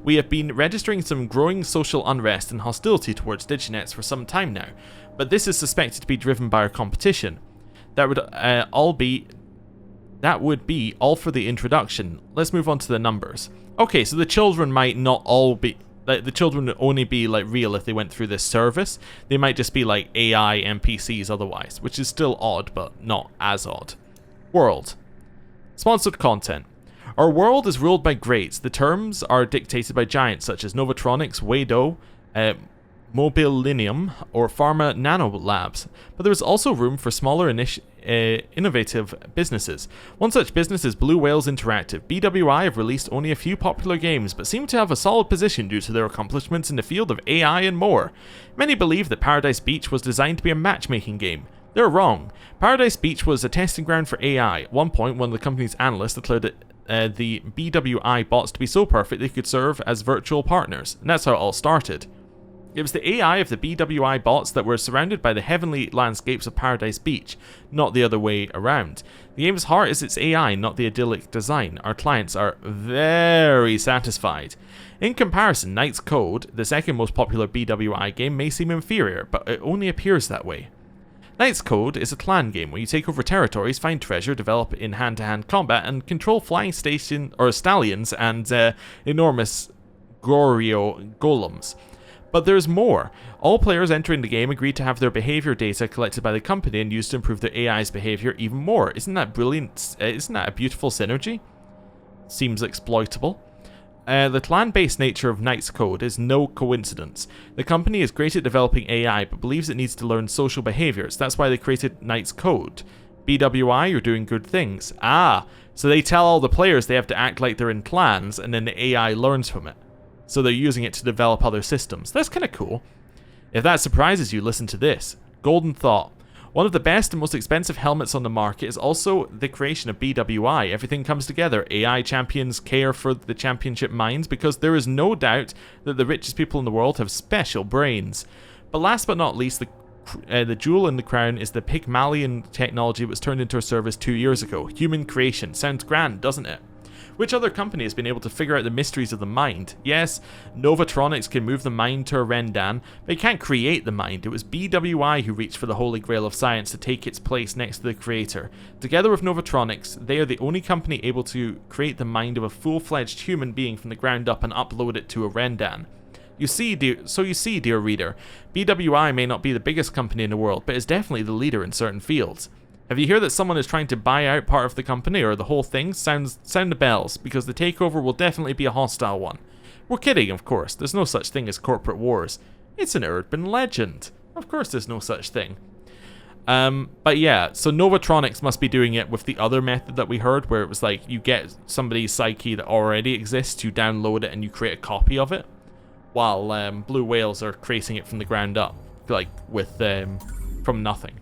We have been registering some growing social unrest and hostility towards Diginets for some time now, but this is suspected to be driven by our competition. That would be all for the introduction. Let's move on to the numbers. Okay, so the children might not all be... the children would only be real if they went through this service. They might just be AI NPCs otherwise, which is still odd, but not as odd. World. Sponsored content. Our world is ruled by greats. The terms are dictated by giants such as Novatronics, Wado, Mobilineum, or Pharma Nanolabs, but there is also room for smaller innovative businesses. One such business is Blue Whales Interactive. BWI have released only a few popular games, but seem to have a solid position due to their accomplishments in the field of AI and more. Many believe that Paradise Beach was designed to be a matchmaking game. They're wrong. Paradise Beach was a testing ground for AI. At one point, one of the company's analysts declared the BWI bots to be so perfect they could serve as virtual partners, and that's how it all started. It was the AI of the BWI bots that were surrounded by the heavenly landscapes of Paradise Beach, not the other way around. The game's heart is its AI, not the idyllic design. Our clients are very satisfied. In comparison, Knight's Code, the second most popular BWI game, may seem inferior, but it only appears that way. Knight's Code is a clan game where you take over territories, find treasure, develop in hand-to-hand combat, and control flying stallions and enormous Gorio golems. But there's more. All players entering the game agreed to have their behavior data collected by the company and used to improve their AI's behavior even more. Isn't that brilliant? Isn't that a beautiful synergy? Seems exploitable. The clan-based nature of Knight's Code is no coincidence. The company is great at developing AI, but believes it needs to learn social behaviors. That's why they created Knight's Code. BWI, you're doing good things. Ah, so they tell all the players they have to act like they're in clans, and then the AI learns from it. So they're using it to develop other systems. That's kind of cool. If that surprises you, listen to this. Golden Thought. One of the best and most expensive helmets on the market is also the creation of BWI. Everything comes together. AI champions care for the championship minds because there is no doubt that the richest people in the world have special brains. But last but not least, the jewel in the crown is the Pygmalion technology that was turned into a service 2 years ago. Human creation. Sounds grand, doesn't it? Which other company has been able to figure out the mysteries of the mind? Yes, Novatronics can move the mind to a Rendan, but it can't create the mind. It was BWI who reached for the holy grail of science to take its place next to the creator. Together with Novatronics, they are the only company able to create the mind of a full-fledged human being from the ground up and upload it to a Rendan. You see, dear reader, BWI may not be the biggest company in the world, but is definitely the leader in certain fields. Have you heard that someone is trying to buy out part of the company or the whole thing? Sound the bells, because the takeover will definitely be a hostile one. We're kidding, of course. There's no such thing as corporate wars. It's an urban legend. Of course there's no such thing. But yeah, so Novatronics must be doing it with the other method that we heard, where it was like you get somebody's psyche that already exists, you download it, and you create a copy of it, while Blue Whales are creating it from the ground up, like with from nothing.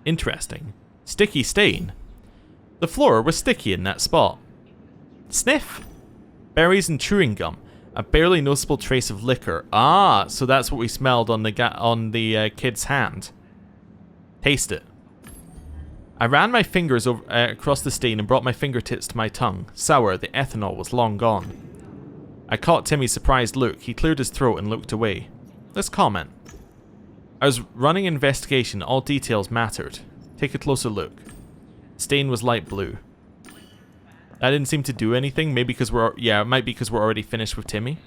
Interesting. Sticky stain. The floor was sticky in that spot. Sniff. Berries and chewing gum. A barely noticeable trace of liquor. Ah, so that's what we smelled on the kid's hand. Taste it. I ran my fingers over, across the stain and brought my fingertips to my tongue. Sour, the ethanol was long gone. I caught Timmy's surprised look. He cleared his throat and looked away. Let's comment. I was running an investigation. All details mattered. Take a closer look. Stain was light blue. That didn't seem to do anything. Maybe because it might be because we're already finished with Timmy.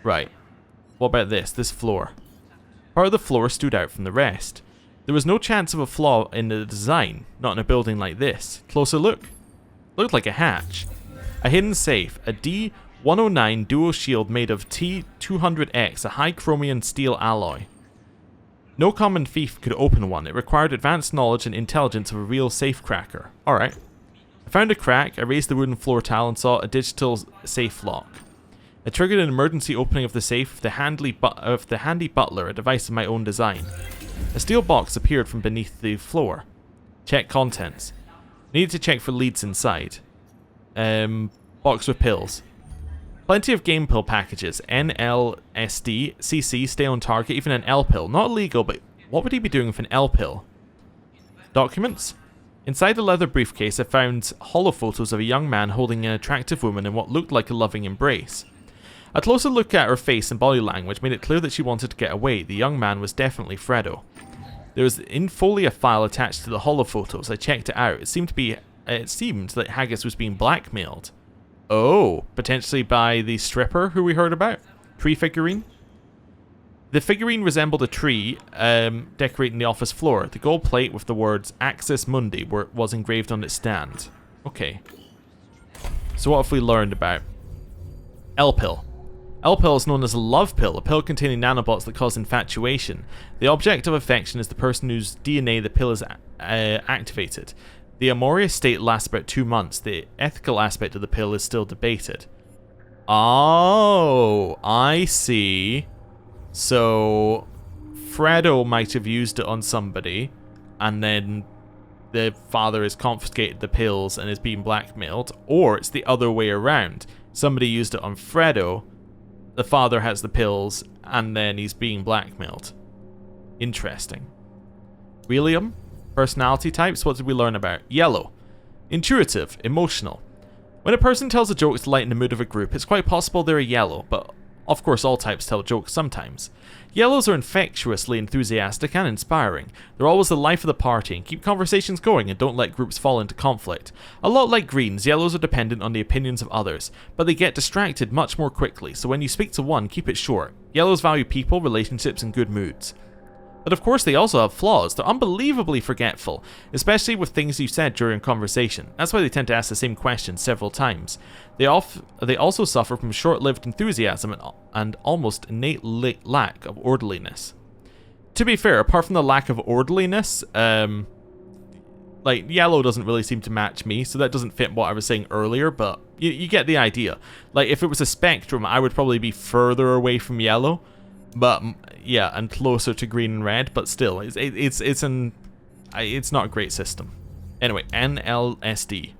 Right. What about this? This floor. Part of the floor stood out from the rest. There was no chance of a flaw in the design. Not in a building like this. Closer look. Looked like a hatch. A hidden safe. A D109 dual shield made of T200X, a high chromium steel alloy. No common thief could open one. It required advanced knowledge and intelligence of a real safecracker. Alright. I found a crack, I raised the wooden floor tile and saw a digital safe lock. I triggered an emergency opening of the safe with the handy butler, a device of my own design. A steel box appeared from beneath the floor. Check contents. Needed to check for leads inside. Box with pills. Plenty of game pill packages. NLSD, CC, stay on target, even an L pill. Not illegal, but what would he be doing with an L pill? Documents? Inside the leather briefcase, I found hollow photos of a young man holding an attractive woman in what looked like a loving embrace. A closer look at her face and body language made it clear that she wanted to get away. The young man was definitely Fredo. There was an Infolia file attached to the hollow photos. I checked it out. It seemed that Haggis was being blackmailed. Oh, potentially by the stripper who we heard about? Tree figurine? The figurine resembled a tree decorating the office floor. The gold plate with the words Axis Mundi was engraved on its stand. Okay. So what have we learned about? L-pill. L-pill is known as a love pill, a pill containing nanobots that cause infatuation. The object of affection is the person whose DNA the pill is activated. The amorous state lasts about 2 months. The ethical aspect of the pill is still debated. Oh, I see. So, Fredo might have used it on somebody, and then the father has confiscated the pills and is being blackmailed, or it's the other way around. Somebody used it on Fredo, the father has the pills, and then he's being blackmailed. Interesting. Realism? Personality types, what did we learn about? Yellow. Intuitive, emotional. When a person tells a joke to lighten the mood of a group, it's quite possible they're a yellow, but of course all types tell jokes sometimes. Yellows are infectiously enthusiastic and inspiring. They're always the life of the party and keep conversations going and don't let groups fall into conflict. A lot like greens, yellows are dependent on the opinions of others, but they get distracted much more quickly, so when you speak to one, keep it short. Yellows value people, relationships, and good moods. But of course they also have flaws. They're unbelievably forgetful, especially with things you said during conversation. That's why they tend to ask the same question several times. They also suffer from short-lived enthusiasm and almost innate lack of orderliness. To be fair, apart from the lack of orderliness, like, yellow doesn't really seem to match me, so that doesn't fit what I was saying earlier, but you get the idea. Like, if it was a spectrum, I would probably be further away from yellow, but, yeah, and closer to green and red, but still, it's not a great system. Anyway, NLSD.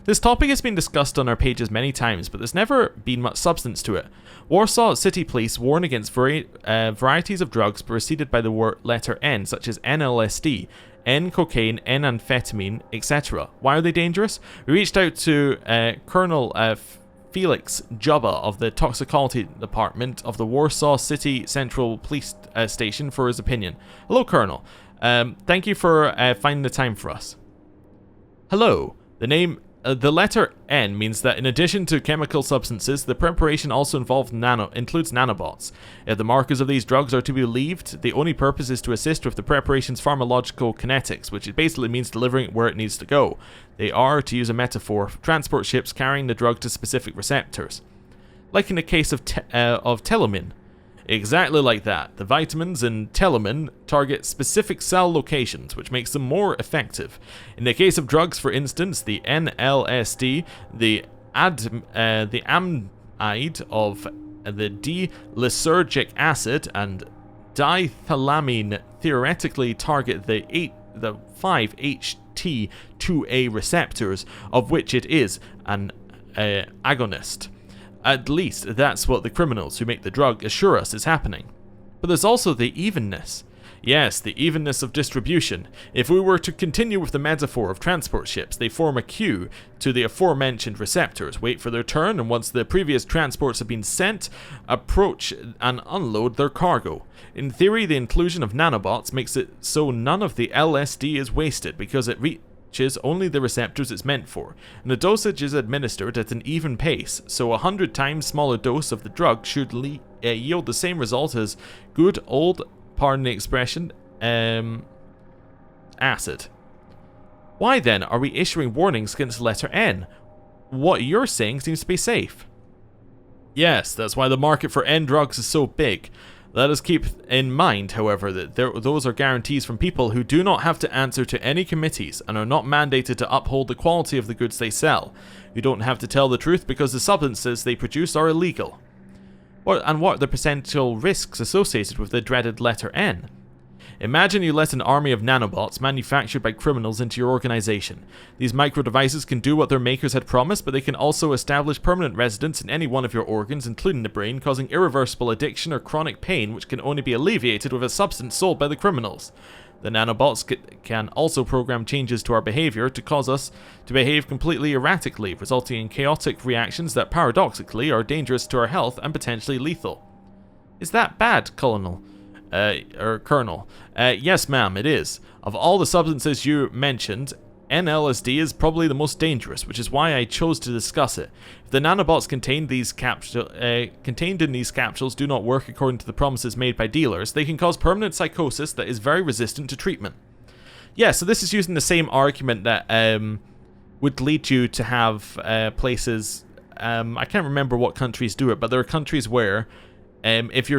This topic has been discussed on our pages many times, but there's never been much substance to it. Warsaw City Police warn against varieties of drugs preceded by the letter N, such as NLSD, N-cocaine, N-amphetamine, etc. Why are they dangerous? We reached out to Colonel Felix Jubba of the Toxicology Department of the Warsaw City Central Police Station for his opinion. Hello, Colonel. Thank you for finding the time for us. Hello. The letter N means that in addition to chemical substances, the preparation also includes nanobots. If the markers of these drugs are to be believed, the only purpose is to assist with the preparation's pharmacological kinetics, which basically means delivering it where it needs to go. They are, to use a metaphor, transport ships carrying the drug to specific receptors. Like in the case of telomin. Exactly like that. The vitamins in telomin target specific cell locations, which makes them more effective. In the case of drugs, for instance, the NLSD, the amide of the D-lysergic acid and dithylamine theoretically target the 5-HT2A receptors, of which it is an agonist. At least, that's what the criminals who make the drug assure us is happening. But there's also the evenness. Yes, the evenness of distribution. If we were to continue with the metaphor of transport ships, they form a queue to the aforementioned receptors, wait for their turn, and once the previous transports have been sent, approach and unload their cargo. In theory, the inclusion of nanobots makes it so none of the LSD is wasted, because it reaches only the receptors it's meant for, and the dosage is administered at an even pace, so 100 times smaller dose of the drug should yield the same result as good old, pardon the expression, acid. Why then are we issuing warnings against the letter N? What you're saying seems to be safe. Yes, that's why the market for N drugs is so big. Let us keep in mind, however, that those are guarantees from people who do not have to answer to any committees and are not mandated to uphold the quality of the goods they sell, who don't have to tell the truth because the substances they produce are illegal. What are the potential risks associated with the dreaded letter N? Imagine you let an army of nanobots manufactured by criminals into your organization. These micro-devices can do what their makers had promised, but they can also establish permanent residence in any one of your organs, including the brain, causing irreversible addiction or chronic pain, which can only be alleviated with a substance sold by the criminals. The nanobots can also program changes to our behavior to cause us to behave completely erratically, resulting in chaotic reactions that paradoxically are dangerous to our health and potentially lethal. Is that bad, Colonel? Colonel. Yes, ma'am, it is. Of all the substances you mentioned, NLSD is probably the most dangerous, which is why I chose to discuss it. If the nanobots contained in these capsules do not work according to the promises made by dealers, they can cause permanent psychosis that is very resistant to treatment. Yeah, so this is using the same argument that would lead you to have places, I can't remember what countries do it, but there are countries where if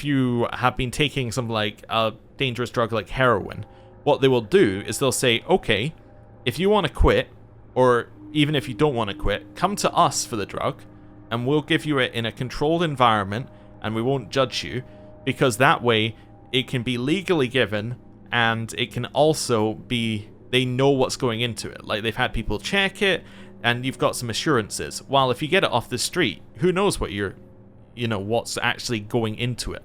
you have been taking something like a dangerous drug like heroin, what they will do is they'll say, okay, if you want to quit, or even if you don't want to quit, come to us for the drug, and we'll give you it in a controlled environment, and we won't judge you, because that way it can be legally given, and it can also be, they know what's going into it. Like, they've had people check it, and you've got some assurances. While if you get it off the street, who knows what what's actually going into it.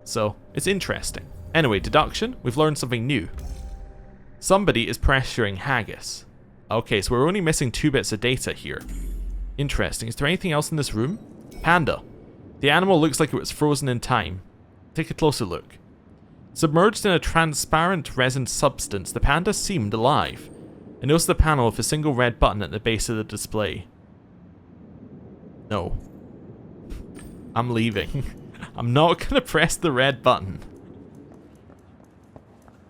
So, it's interesting. Anyway, deduction, we've learned something new. Somebody is pressuring Haggis. Okay, so we're only missing 2 bits of data here. Interesting. Is there anything else in this room? Panda. The animal looks like it was frozen in time. Take a closer look. Submerged in a transparent resin substance, the panda seemed alive. I noticed the panel with a single red button at the base of the display. No. I'm leaving. I'm not gonna press the red button.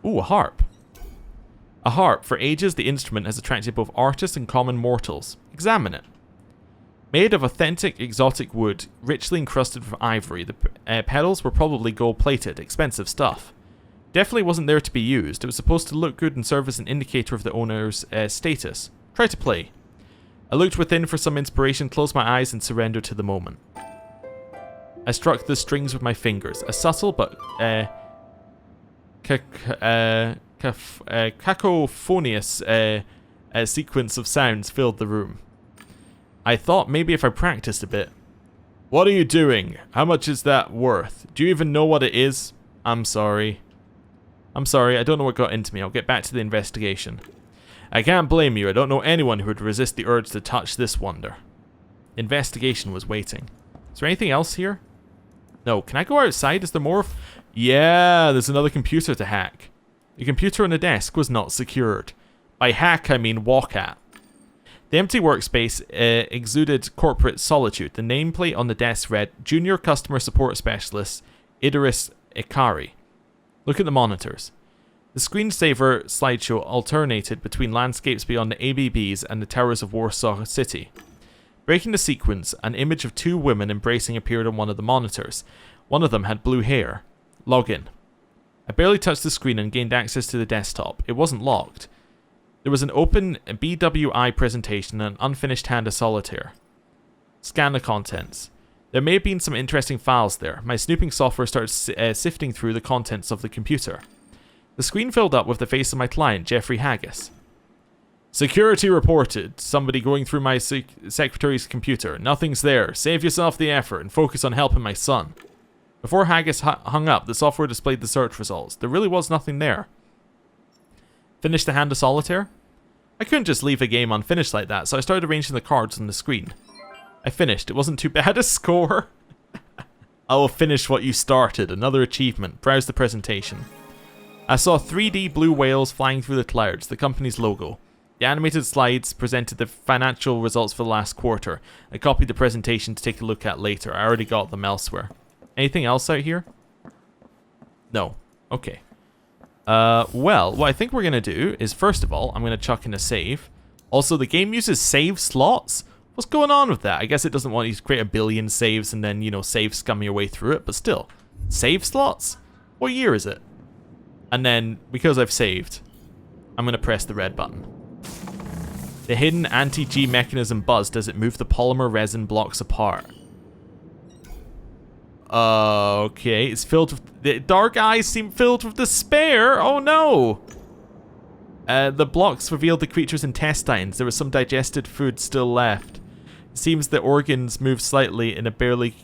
Ooh, a harp. A harp. For ages, the instrument has attracted both artists and common mortals. Examine it. Made of authentic exotic wood, richly encrusted with ivory, the pedals were probably gold-plated, expensive stuff. Definitely wasn't there to be used. It was supposed to look good and serve as an indicator of the owner's status. Try to play. I looked within for some inspiration, closed my eyes, and surrendered to the moment. I struck the strings with my fingers. A subtle but cacophonious sequence of sounds filled the room. I thought maybe if I practiced a bit. What are you doing? How much is that worth? Do you even know what it is? I'm sorry. I don't know what got into me. I'll get back to the investigation. I can't blame you. I don't know anyone who would resist the urge to touch this wonder. Investigation was waiting. Is there anything else here? No. Can I go outside? Is there more? Yeah, there's another computer to hack. The computer on the desk was not secured. By hack, I mean walk at. The empty workspace exuded corporate solitude. The nameplate on the desk read, Junior Customer Support Specialist, Idris Ikari. Look at the monitors. The screensaver slideshow alternated between landscapes beyond the ABBs and the towers of Warsaw City. Breaking the sequence, an image of two women embracing appeared on one of the monitors. One of them had blue hair. Login. I barely touched the screen and gained access to the desktop. It wasn't locked. There was an open BWI presentation and an unfinished hand of solitaire. Scan the contents. There may have been some interesting files there. My snooping software started sifting through the contents of the computer. The screen filled up with the face of my client, Jeffrey Haggis. Security reported. Somebody going through my secretary's computer. Nothing's there. Save yourself the effort and focus on helping my son. Before Haggis hung up, the software displayed the search results. There really was nothing there. Finish the hand of solitaire? I couldn't just leave a game unfinished like that, so I started arranging the cards on the screen. I finished. It wasn't too bad a score. I will finish what you started. Another achievement. Browse the presentation. I saw 3D blue whales flying through the clouds, the company's logo. The animated slides presented the financial results for the last quarter. I copied the presentation to take a look at later. I already got them elsewhere. Anything else out here? No. Okay. Well, what I think we're going to do is, first of all, I'm going to chuck in a save. Also, the game uses save slots. What's going on with that? I guess it doesn't want you to create a billion saves and then, save scum your way through it, but still. Save slots? What year is it? And then, because I've saved, I'm going to press the red button. The hidden anti-G mechanism buzzed as it moved the polymer resin blocks apart. Okay, it's filled with... The dark eyes seem filled with despair. Oh no! The blocks revealed the creature's intestines. There was some digested food still left. It seems the organs moved slightly in a barely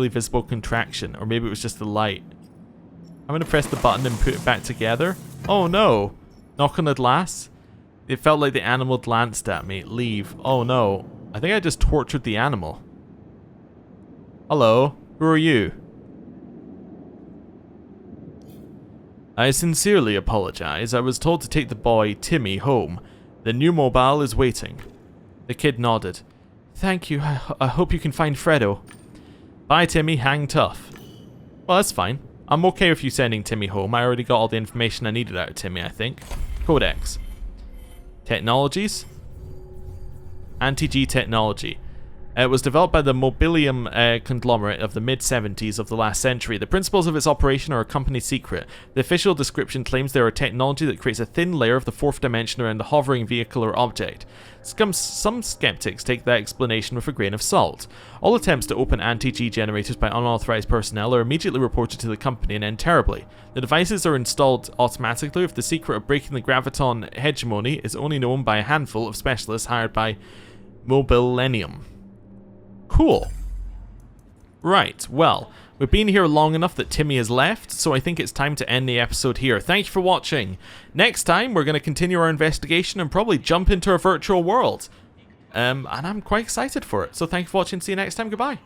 visible contraction, or maybe it was just the light. I'm gonna press the button and put it back together. Oh no! Knock on the glass. It felt like the animal glanced at me. Leave. Oh no! I think I just tortured the animal. Hello. Who are you? I sincerely apologize. I was told to take the boy, Timmy, home. The new mobile is waiting. The kid nodded. Thank you. I hope you can find Fredo. Bye, Timmy. Hang tough. Well, that's fine. I'm okay with you sending Timmy home. I already got all the information I needed out of Timmy, I think. Codex. Technologies. Anti-G technology. It was developed by the Mobilium conglomerate of the mid-70s of the last century. The principles of its operation are a company secret. The official description claims they are a technology that creates a thin layer of the fourth dimension around the hovering vehicle or object. Some skeptics take that explanation with a grain of salt. All attempts to open anti-G generators by unauthorized personnel are immediately reported to the company and end terribly. The devices are installed automatically if the secret of breaking the graviton hegemony is only known by a handful of specialists hired by Mobilium. Cool. Right, well, we've been here long enough that Timmy has left, so I think it's time to end the episode here. Thank you for watching. Next time, we're going to continue our investigation and probably jump into a virtual world. And I'm quite excited for it. So thank you for watching. See you next time. Goodbye.